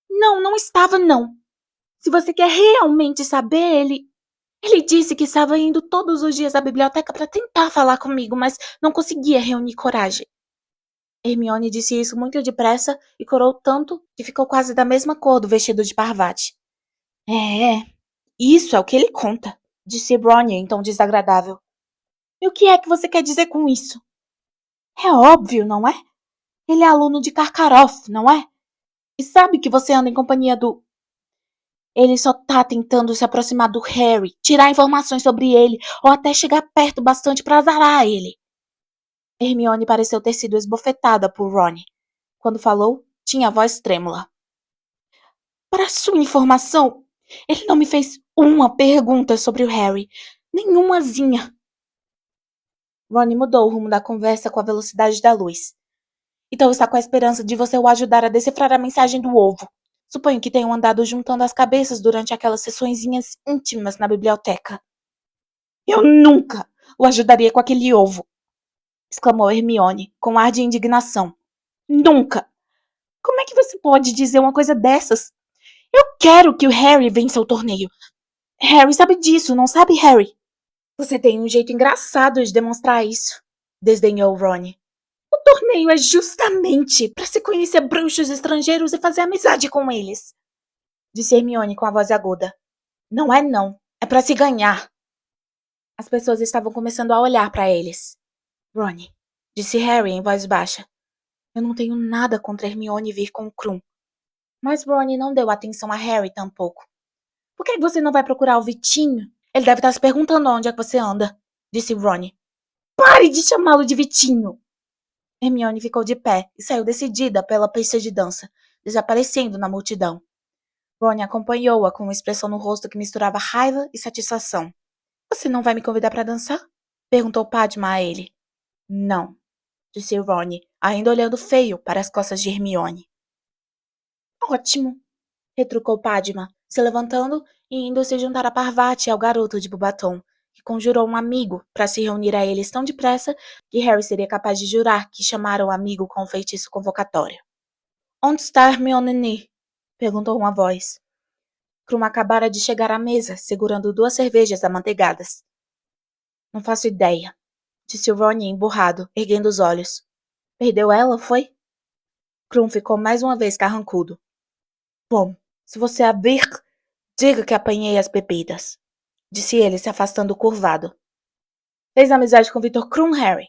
Não, não estava, não. Se você quer realmente saber, ele disse que estava indo todos os dias à biblioteca para tentar falar comigo, mas não conseguia reunir coragem. Hermione disse isso muito depressa e corou tanto que ficou quase da mesma cor do vestido de Parvati. Isso é o que ele conta, disse Ron em tom desagradável. E o que é que você quer dizer com isso? É óbvio, não é? Ele é aluno de Karkaroff, não é? E sabe que você anda em companhia do... Ele só tá tentando se aproximar do Harry, tirar informações sobre ele, ou até chegar perto bastante para azarar ele. Hermione pareceu ter sido esbofetada por Ron. Quando falou, tinha a voz trêmula. Para sua informação, ele não me fez uma pergunta sobre o Harry. Nenhumazinha. Ron mudou o rumo da conversa com a velocidade da luz. Então está com a esperança de você o ajudar a decifrar a mensagem do ovo. Suponho que tenham andado juntando as cabeças durante aquelas sessõezinhas íntimas na biblioteca. Eu nunca o ajudaria com aquele ovo! Exclamou Hermione, com ar de indignação. Nunca! Como é que você pode dizer uma coisa dessas? Eu quero que o Harry vença o torneio. Harry sabe disso, não sabe, Harry? Você tem um jeito engraçado de demonstrar isso, desdenhou Ron. O torneio é justamente para se conhecer bruxos estrangeiros e fazer amizade com eles, disse Hermione com a voz aguda. Não é não, é para se ganhar. As pessoas estavam começando a olhar para eles. Ron, disse Harry em voz baixa. Eu não tenho nada contra Hermione vir com o Krum. Mas Ron não deu atenção a Harry tampouco. Por que você não vai procurar o Vitinho? Ele deve estar se perguntando onde é que você anda, disse Ron. Pare de chamá-lo de Vitinho! Hermione ficou de pé e saiu decidida pela pista de dança, desaparecendo na multidão. Ron acompanhou-a com uma expressão no rosto que misturava raiva e satisfação. Você não vai me convidar para dançar? Perguntou Padma a ele. Não, disse Ron, ainda olhando feio para as costas de Hermione. Ótimo, retrucou Padma, se levantando e indo se juntar a Parvati e ao garoto de Bubaton, que conjurou um amigo para se reunir a eles tão depressa que Harry seria capaz de jurar que chamaram o amigo com um feitiço convocatório. Onde está Hermione? Perguntou uma voz. Krum acabara de chegar à mesa, segurando 2 cervejas amanteigadas. Não faço ideia, disse Ron emburrado, erguendo os olhos. Perdeu ela, foi? Krum ficou mais uma vez carrancudo. Bom, se você a vir, diga que apanhei as bebidas, disse ele, se afastando curvado. Fez amizade com Victor Krum, Harry?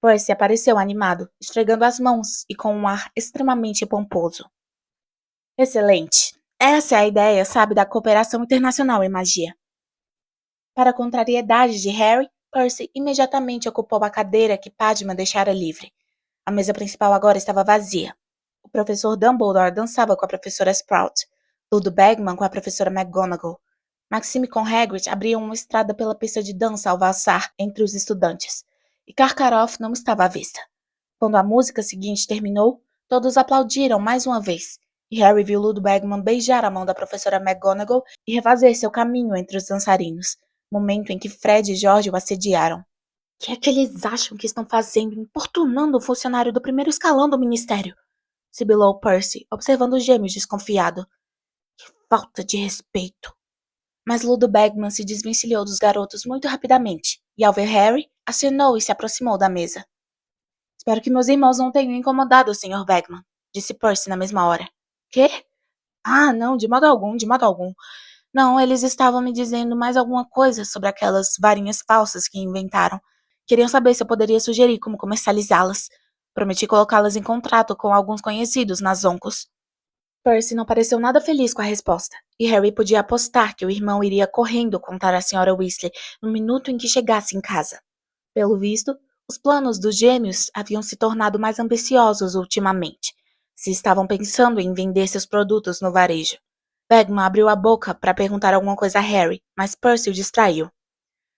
Percy apareceu animado, esfregando as mãos e com um ar extremamente pomposo. Excelente. Essa é a ideia, sabe, da cooperação internacional em magia. Para a contrariedade de Harry, Percy imediatamente ocupou a cadeira que Padma deixara livre. A mesa principal agora estava vazia. O professor Dumbledore dançava com a professora Sprout, Ludo Bagman com a professora McGonagall. Maxime com Hagrid abriam uma estrada pela pista de dança ao valsar entre os estudantes, e Karkaroff não estava à vista. Quando a música seguinte terminou, todos aplaudiram mais uma vez, e Harry viu Ludo Bagman beijar a mão da professora McGonagall e refazer seu caminho entre os dançarinos, momento em que Fred e George o assediaram. O que é que eles acham que estão fazendo, importunando o funcionário do primeiro escalão do ministério? Sibilou Percy, observando os gêmeos desconfiado. Que falta de respeito. Mas Ludo Bagman se desvencilhou dos garotos muito rapidamente, e ao ver Harry, acenou e se aproximou da mesa. Espero que meus irmãos não tenham incomodado o Sr. Bagman, disse Percy na mesma hora. Quê? Ah, não, de modo algum, de modo algum. Não, eles estavam me dizendo mais alguma coisa sobre aquelas varinhas falsas que inventaram. Queriam saber se eu poderia sugerir como comercializá-las. Prometi colocá-las em contrato com alguns conhecidos nas Zoncos. Percy não pareceu nada feliz com a resposta, e Harry podia apostar que o irmão iria correndo contar à Sra. Weasley no minuto em que chegasse em casa. Pelo visto, os planos dos gêmeos haviam se tornado mais ambiciosos ultimamente. Se estavam pensando em vender seus produtos no varejo. Bagman abriu a boca para perguntar alguma coisa a Harry, mas Percy o distraiu.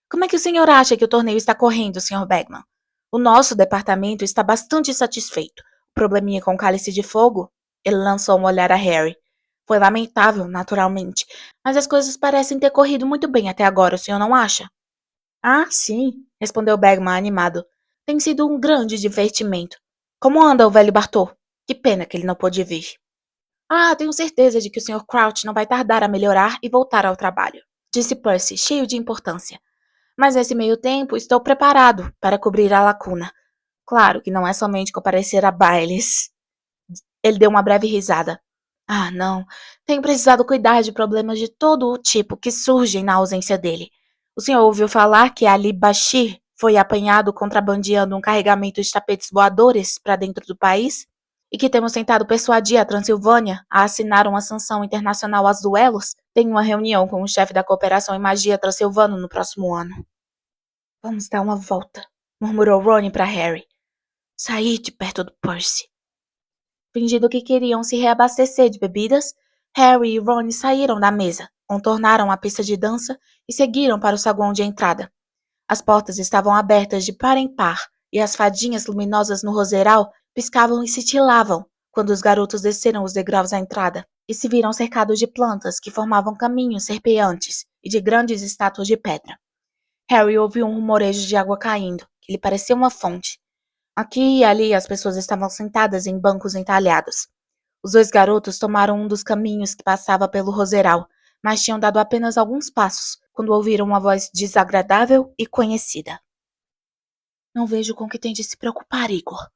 Como é que o senhor acha que o torneio está correndo, Sr. Bagman? O nosso departamento está bastante satisfeito. O probleminha com o cálice de fogo? Ele lançou um olhar a Harry. Foi lamentável, naturalmente, mas as coisas parecem ter corrido muito bem até agora, o senhor não acha? Ah, sim, respondeu Bagman animado. Tem sido um grande divertimento. Como anda o velho Bartô? Que pena que ele não pôde vir. Ah, tenho certeza de que o Sr. Crouch não vai tardar a melhorar e voltar ao trabalho, disse Percy, cheio de importância. Mas nesse meio tempo estou preparado para cobrir a lacuna. Claro que não é somente comparecer a bailes. Ele deu uma breve risada. Ah, não. Tenho precisado cuidar de problemas de todo o tipo que surgem na ausência dele. O senhor ouviu falar que Ali Bashir foi apanhado contrabandeando um carregamento de tapetes voadores para dentro do país? E que temos tentado persuadir a Transilvânia a assinar uma sanção internacional aos duelos? Tenho uma reunião com o chefe da cooperação em magia transilvano no próximo ano. Vamos dar uma volta, murmurou Ron para Harry. Saí de perto do Percy. Fingindo que queriam se reabastecer de bebidas, Harry e Ron saíram da mesa, contornaram a pista de dança e seguiram para o saguão de entrada. As portas estavam abertas de par em par e as fadinhas luminosas no roseral piscavam e cintilavam quando os garotos desceram os degraus à entrada e se viram cercados de plantas que formavam caminhos serpeantes e de grandes estátuas de pedra. Harry ouviu um rumorejo de água caindo, que lhe parecia uma fonte. Aqui e ali as pessoas estavam sentadas em bancos entalhados. Os dois garotos tomaram um dos caminhos que passava pelo roseral, mas tinham dado apenas alguns passos quando ouviram uma voz desagradável e conhecida. Não vejo com que tem de se preocupar, Igor.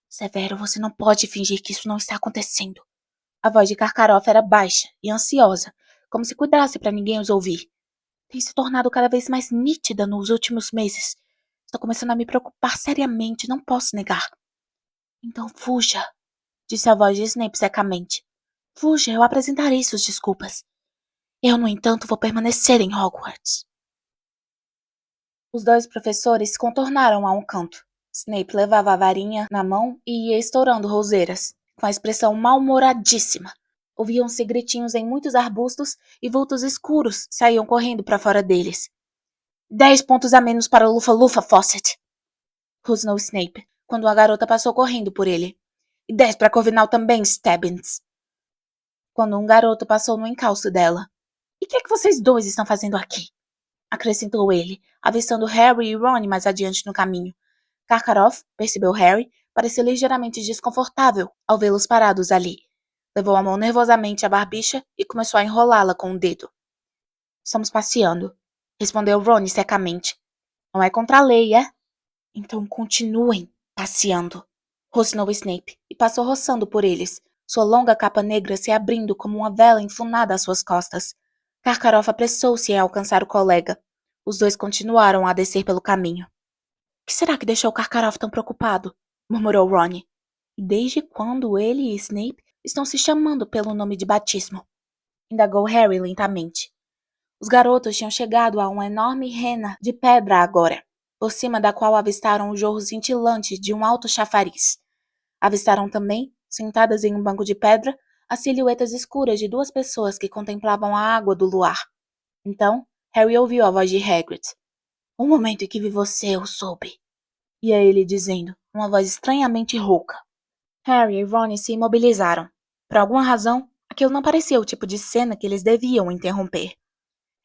Severo, você não pode fingir que isso não está acontecendo. A voz de Karkaroff era baixa e ansiosa, como se cuidasse para ninguém os ouvir. Tem se tornado cada vez mais nítida nos últimos meses. Estou começando a me preocupar seriamente, não posso negar. Então fuja, disse a voz de Snape secamente. Fuja, eu apresentarei suas desculpas. Eu, no entanto, vou permanecer em Hogwarts. Os dois professores contornaram a um canto. Snape levava a varinha na mão e ia estourando roseiras, com a expressão mal-humoradíssima. Ouviam-se gritinhos em muitos arbustos e vultos escuros saíam correndo para fora deles. 10 pontos a menos para Lufa-Lufa, Fawcett! Rosnou Snape, quando a garota passou correndo por ele. E 10 para Corvinal também, Stebbins! Quando um garoto passou no encalço dela. E o que é que vocês dois estão fazendo aqui? Acrescentou ele, avistando Harry e Ron mais adiante no caminho. Karkaroff, percebeu Harry, pareceu ligeiramente desconfortável ao vê-los parados ali. Levou a mão nervosamente à barbicha e começou a enrolá-la com o dedo. Estamos passeando, respondeu Ron secamente. Não é contra a lei, é? Então continuem passeando, rosnou Snape e passou roçando por eles, sua longa capa negra se abrindo como uma vela enfunada às suas costas. Karkaroff apressou-se em alcançar o colega. Os dois continuaram a descer pelo caminho. O que será que deixou Karkaroff tão preocupado? Murmurou Ron. E desde quando ele e Snape estão se chamando pelo nome de batismo? Indagou Harry lentamente. Os garotos tinham chegado a uma enorme rena de pedra agora, por cima da qual avistaram o jorro cintilante de um alto chafariz. Avistaram também, sentadas em um banco de pedra, as silhuetas escuras de duas pessoas que contemplavam a água do luar. Então, Harry ouviu a voz de Hagrid. O momento em que vi você, eu soube. E é ele dizendo, uma voz estranhamente rouca. Harry e Ron se imobilizaram. Por alguma razão, aquilo não parecia o tipo de cena que eles deviam interromper.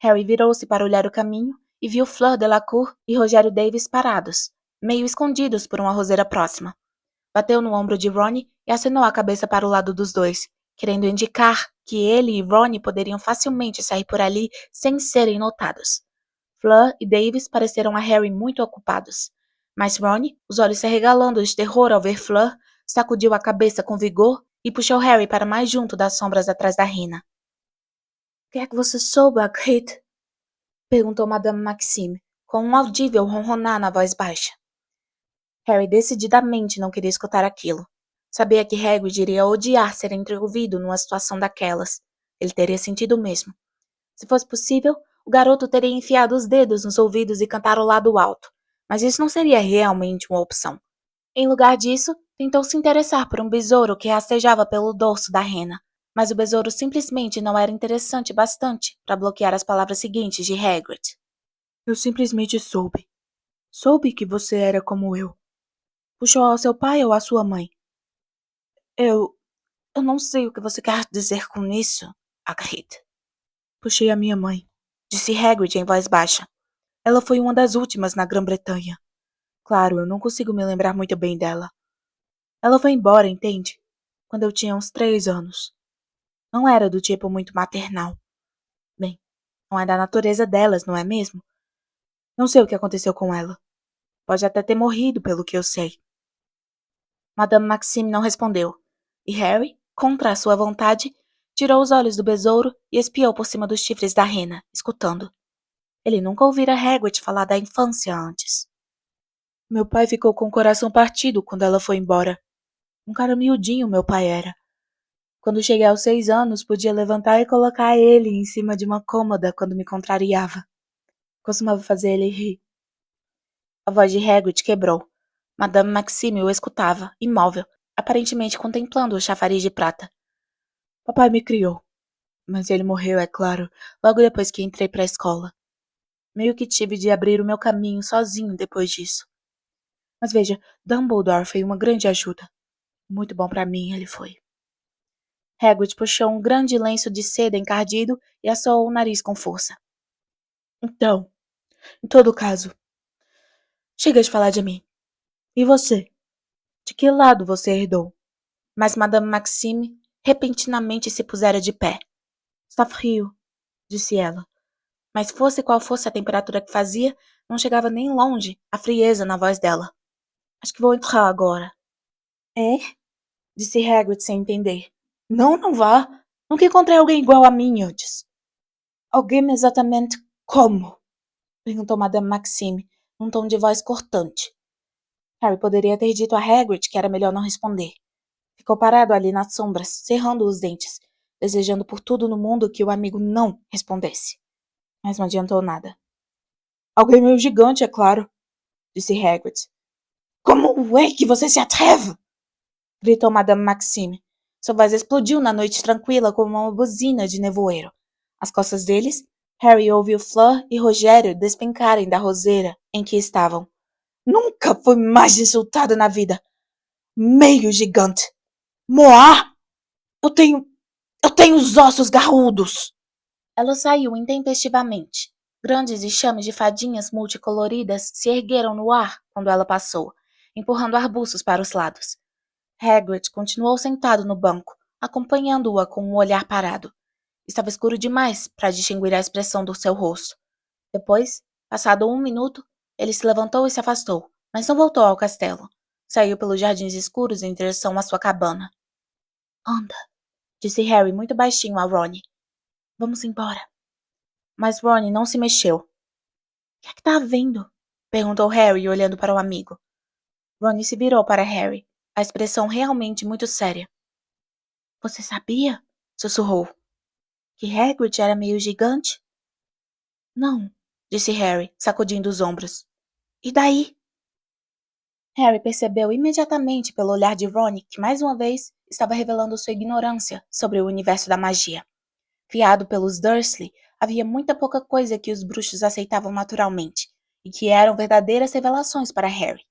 Harry virou-se para olhar o caminho e viu Fleur Delacour e Rogério Davis parados, meio escondidos por uma roseira próxima. Bateu no ombro de Ron e acenou a cabeça para o lado dos dois, querendo indicar que ele e Ron poderiam facilmente sair por ali sem serem notados. Fleur e Davis pareceram a Harry muito ocupados, mas Ron, os olhos se arregalando de terror ao ver Fleur, sacudiu a cabeça com vigor e puxou Harry para mais junto das sombras atrás da rena. "O que é que você soube, Hagrid?" perguntou Madame Maxime, com um audível ronronar na voz baixa. Harry decididamente não queria escutar aquilo. Sabia que Hagrid iria odiar ser entreouvido numa situação daquelas. Ele teria sentido o mesmo. Se fosse possível, o garoto teria enfiado os dedos nos ouvidos e cantarolado alto, mas isso não seria realmente uma opção. Em lugar disso, tentou se interessar por um besouro que rastejava pelo dorso da rena, mas o besouro simplesmente não era interessante bastante para bloquear as palavras seguintes de Hagrid. "Eu simplesmente soube. Soube que você era como eu. Puxou ao seu pai ou à sua mãe?" Eu não sei o que você quer dizer com isso, Hagrid." "Puxei a minha mãe", disse Hagrid em voz baixa. "Ela foi uma das últimas na Grã-Bretanha. Claro, eu não consigo me lembrar muito bem dela. Ela foi embora, entende? Quando eu tinha uns 3 anos. Não era do tipo muito maternal. Bem, não é da natureza delas, não é mesmo? Não sei o que aconteceu com ela. Pode até ter morrido, pelo que eu sei." Madame Maxime não respondeu, e Harry, contra a sua vontade, tirou os olhos do besouro e espiou por cima dos chifres da rena, escutando. Ele nunca ouvira Hagrid falar da infância antes. "Meu pai ficou com o coração partido quando ela foi embora. Um cara miudinho meu pai era. Quando cheguei aos 6 anos, podia levantar e colocar ele em cima de uma cômoda quando me contrariava. Costumava fazer ele rir." A voz de Hagrid quebrou. Madame Maxime o escutava, imóvel, aparentemente contemplando o chafariz de prata. "Papai me criou, mas ele morreu, é claro, logo depois que entrei para a escola. Meio que tive de abrir o meu caminho sozinho depois disso. Mas veja, Dumbledore foi uma grande ajuda. Muito bom para mim ele foi." Hagrid puxou um grande lenço de seda encardido e assoou o nariz com força. "Então, em todo caso, chega de falar de mim. E você? De que lado você herdou?" Mas Madame Maxime repentinamente se pusera de pé. "Está frio", disse ela. Mas fosse qual fosse a temperatura que fazia, não chegava nem longe a frieza na voz dela. "Acho que vou entrar agora." "É?" disse Hagrid sem entender. "Não, não vá. Nunca encontrei alguém igual a mim antes." "Alguém exatamente como?" perguntou Madame Maxime, num tom de voz cortante. Harry poderia ter dito a Hagrid que era melhor não responder. Ficou parado ali nas sombras, cerrando os dentes, desejando por tudo no mundo que o amigo não respondesse. Mas não adiantou nada. "Alguém meio gigante, é claro", disse Hagrid. "Como é que você se atreve?" gritou Madame Maxime. Sua voz explodiu na noite tranquila como uma buzina de nevoeiro. Às costas deles, Harry ouviu Fleur e Rogério despencarem da roseira em que estavam. "Nunca fui mais insultada na vida. Meio gigante. Moá! Eu tenho os ossos garrudos." Ela saiu intempestivamente. Grandes enxames de fadinhas multicoloridas se ergueram no ar quando ela passou, empurrando arbustos para os lados. Hagrid continuou sentado no banco, acompanhando-a com um olhar parado. Estava escuro demais para distinguir a expressão do seu rosto. Depois, passado 1 minuto, ele se levantou e se afastou, mas não voltou ao castelo. Saiu pelos jardins escuros em direção à sua cabana. "Anda", disse Harry muito baixinho a Ron. "Vamos embora." Mas Ron não se mexeu. "O que é que tá havendo?" perguntou Harry, olhando para o amigo. Ron se virou para Harry, a expressão realmente muito séria. "Você sabia?" sussurrou. "Que Hagrid era meio gigante?" "Não", disse Harry, sacudindo os ombros. "E daí?" Harry percebeu imediatamente pelo olhar de Ron que, mais uma vez, estava revelando sua ignorância sobre o universo da magia. Criado pelos Dursley, havia muita pouca coisa que os bruxos aceitavam naturalmente, e que eram verdadeiras revelações para Harry.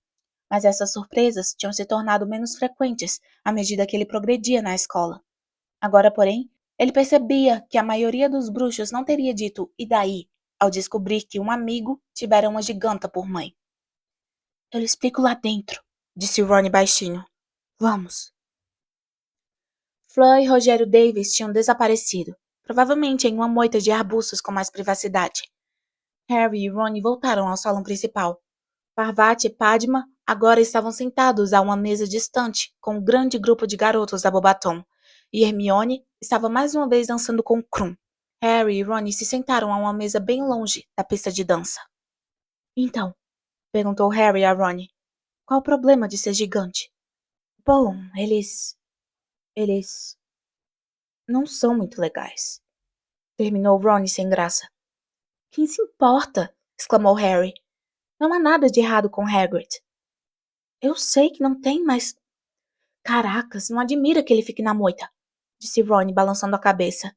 Mas essas surpresas tinham se tornado menos frequentes à medida que ele progredia na escola. Agora, porém, ele percebia que a maioria dos bruxos não teria dito "e daí?" ao descobrir que um amigo tivera uma giganta por mãe. "Eu lhe explico lá dentro", disse Ron baixinho. "Vamos." Fleur e Rogério Davis tinham desaparecido, provavelmente em uma moita de arbustos com mais privacidade. Harry e Ron voltaram ao salão principal. Parvati e Padma agora estavam sentados a uma mesa distante com um grande grupo de garotos da Bobaton, e Hermione estava mais uma vez dançando com Krum. Harry e Ron se sentaram a uma mesa bem longe da pista de dança. "Então", perguntou Harry a Ron, "qual o problema de ser gigante?" "Bom, eles não são muito legais", terminou Ron sem graça. "Quem se importa?" exclamou Harry. "Não há nada de errado com Hagrid." "Eu sei que não tem, mas... Caracas, não admira que ele fique na moita", disse Ron, balançando a cabeça.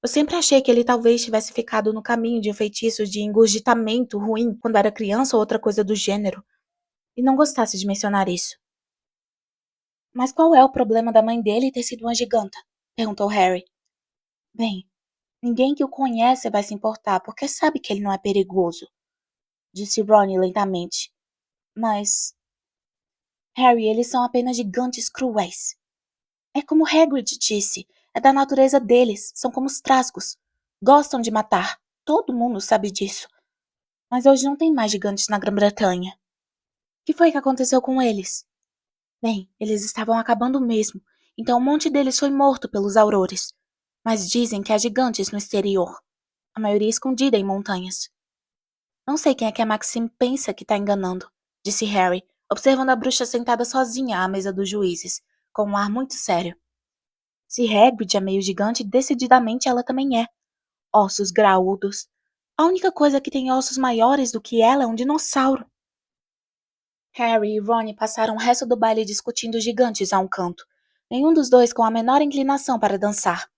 "Eu sempre achei que ele talvez tivesse ficado no caminho de um feitiço de engurgitamento ruim quando era criança ou outra coisa do gênero, e não gostasse de mencionar isso." "Mas qual é o problema da mãe dele ter sido uma giganta?" perguntou Harry. "Bem, ninguém que o conhece vai se importar, porque sabe que ele não é perigoso", disse Ron lentamente. "Mas... Harry, eles são apenas gigantes cruéis. É como Hagrid disse, é da natureza deles, são como os trasgos. Gostam de matar, todo mundo sabe disso. Mas hoje não tem mais gigantes na Grã-Bretanha." "O que foi que aconteceu com eles?" "Bem, eles estavam acabando mesmo, então um monte deles foi morto pelos aurores. Mas dizem que há gigantes no exterior, a maioria escondida em montanhas." "Não sei quem é que a Maxime pensa que está enganando", disse Harry, observando a bruxa sentada sozinha à mesa dos juízes, com um ar muito sério. "Se Hagrid é meio gigante, decididamente ela também é. Ossos graúdos. A única coisa que tem ossos maiores do que ela é um dinossauro." Harry e Ron passaram o resto do baile discutindo gigantes a um canto, nenhum dos dois com a menor inclinação para dançar.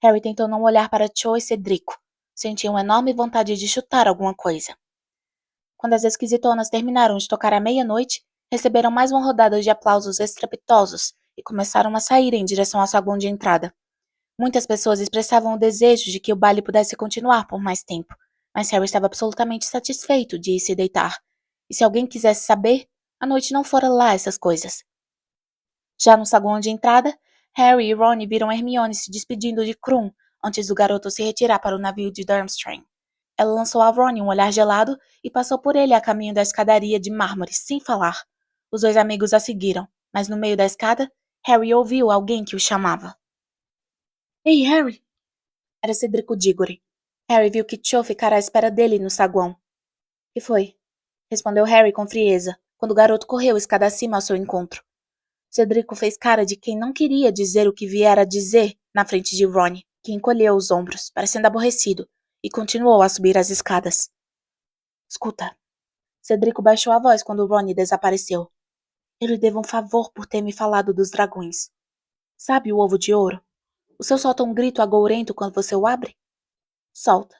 Harry tentou não olhar para Cho e Cedrico. Sentia uma enorme vontade de chutar alguma coisa. Quando as esquisitonas terminaram de tocar à meia-noite, receberam mais uma rodada de aplausos estrepitosos e começaram a sair em direção ao saguão de entrada. Muitas pessoas expressavam o desejo de que o baile pudesse continuar por mais tempo, mas Harry estava absolutamente satisfeito de ir se deitar. E se alguém quisesse saber, a noite não fora lá essas coisas. Já no saguão de entrada, Harry e Ron viram Hermione se despedindo de Krum antes do garoto se retirar para o navio de Durmstrang. Ela lançou a Ron um olhar gelado e passou por ele a caminho da escadaria de mármore, sem falar. Os dois amigos a seguiram, mas no meio da escada, Harry ouviu alguém que o chamava. "Ei, Harry!" Era Cedrico Diggory. Harry viu que Cho ficara à espera dele no saguão. "Que foi?" respondeu Harry com frieza, quando o garoto correu escada acima ao seu encontro. Cedrico fez cara de quem não queria dizer o que viera a dizer na frente de Ron, que encolheu os ombros, parecendo aborrecido, e continuou a subir as escadas. "Escuta." Cedrico baixou a voz quando Ron desapareceu. "Eu lhe devo um favor por ter me falado dos dragões. Sabe o ovo de ouro? O seu solta um grito agourento quando você o abre?" "Solta."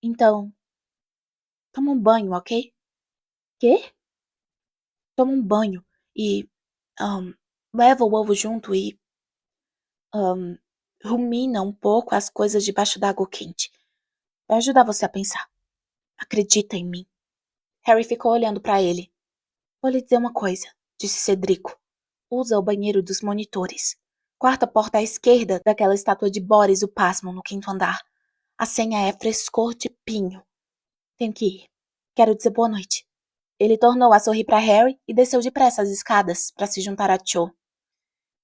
"Então, toma um banho, ok?" "Quê?" "Toma um banho e, leva o ovo junto e, rumina um pouco as coisas debaixo d'água quente. Vai ajudar você a pensar. Acredita em mim." Harry ficou olhando para ele. "Vou lhe dizer uma coisa", disse Cedrico. "Usa o banheiro dos monitores. Quarta porta à esquerda daquela estátua de Boris o Pasmo no quinto andar. A senha é frescor de pinho. Tenho que ir. Quero dizer boa noite." Ele tornou a sorrir para Harry e desceu depressa as escadas para se juntar a Cho.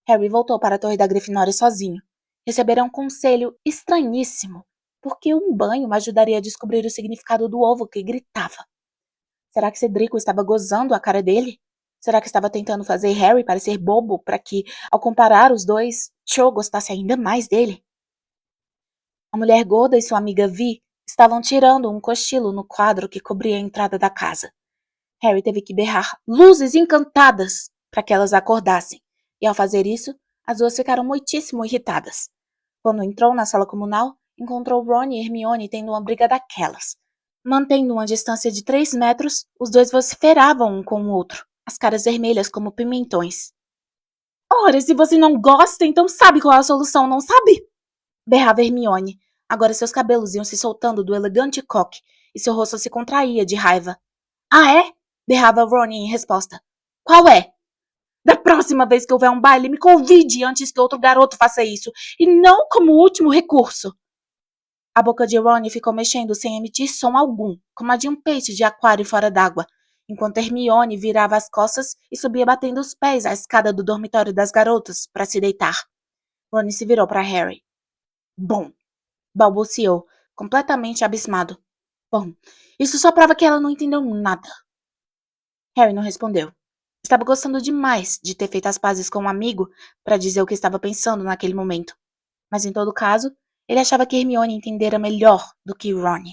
Harry voltou para a Torre da Grifinória sozinho. Recebera um conselho estranhíssimo, porque um banho ajudaria a descobrir o significado do ovo que gritava. Será que Cedrico estava gozando a cara dele? Será que estava tentando fazer Harry parecer bobo para que, ao comparar os dois, Cho gostasse ainda mais dele? A mulher gorda e sua amiga Vi estavam tirando um cochilo no quadro que cobria a entrada da casa. Harry teve que berrar "luzes encantadas" para que elas acordassem, e ao fazer isso, as duas ficaram muitíssimo irritadas. Quando entrou na sala comunal, encontrou Ron e Hermione tendo uma briga daquelas. Mantendo uma distância de 3 metros, os dois vociferavam um com o outro. as caras vermelhas como pimentões. Ora, se você não gosta, então sabe qual é a solução, não sabe? Berrava Hermione. Agora seus cabelos iam se soltando do elegante coque e seu rosto se contraía de raiva. Ah, é? Berrava Ron em resposta. Qual é? Da próxima vez que houver um baile, me convide antes que outro garoto faça isso, e não como último recurso. A boca de Ron ficou mexendo sem emitir som algum, como a de um peixe de aquário fora d'água, enquanto Hermione virava as costas e subia batendo os pés à escada do dormitório das garotas para se deitar. Ron se virou para Harry. Bom, balbuciou, completamente abismado. Bom, isso só prova que ela não entendeu nada. Harry não respondeu. Estava gostando demais de ter feito as pazes com um amigo para dizer o que estava pensando naquele momento. Mas em todo caso, ele achava que Hermione entendera melhor do que Ron.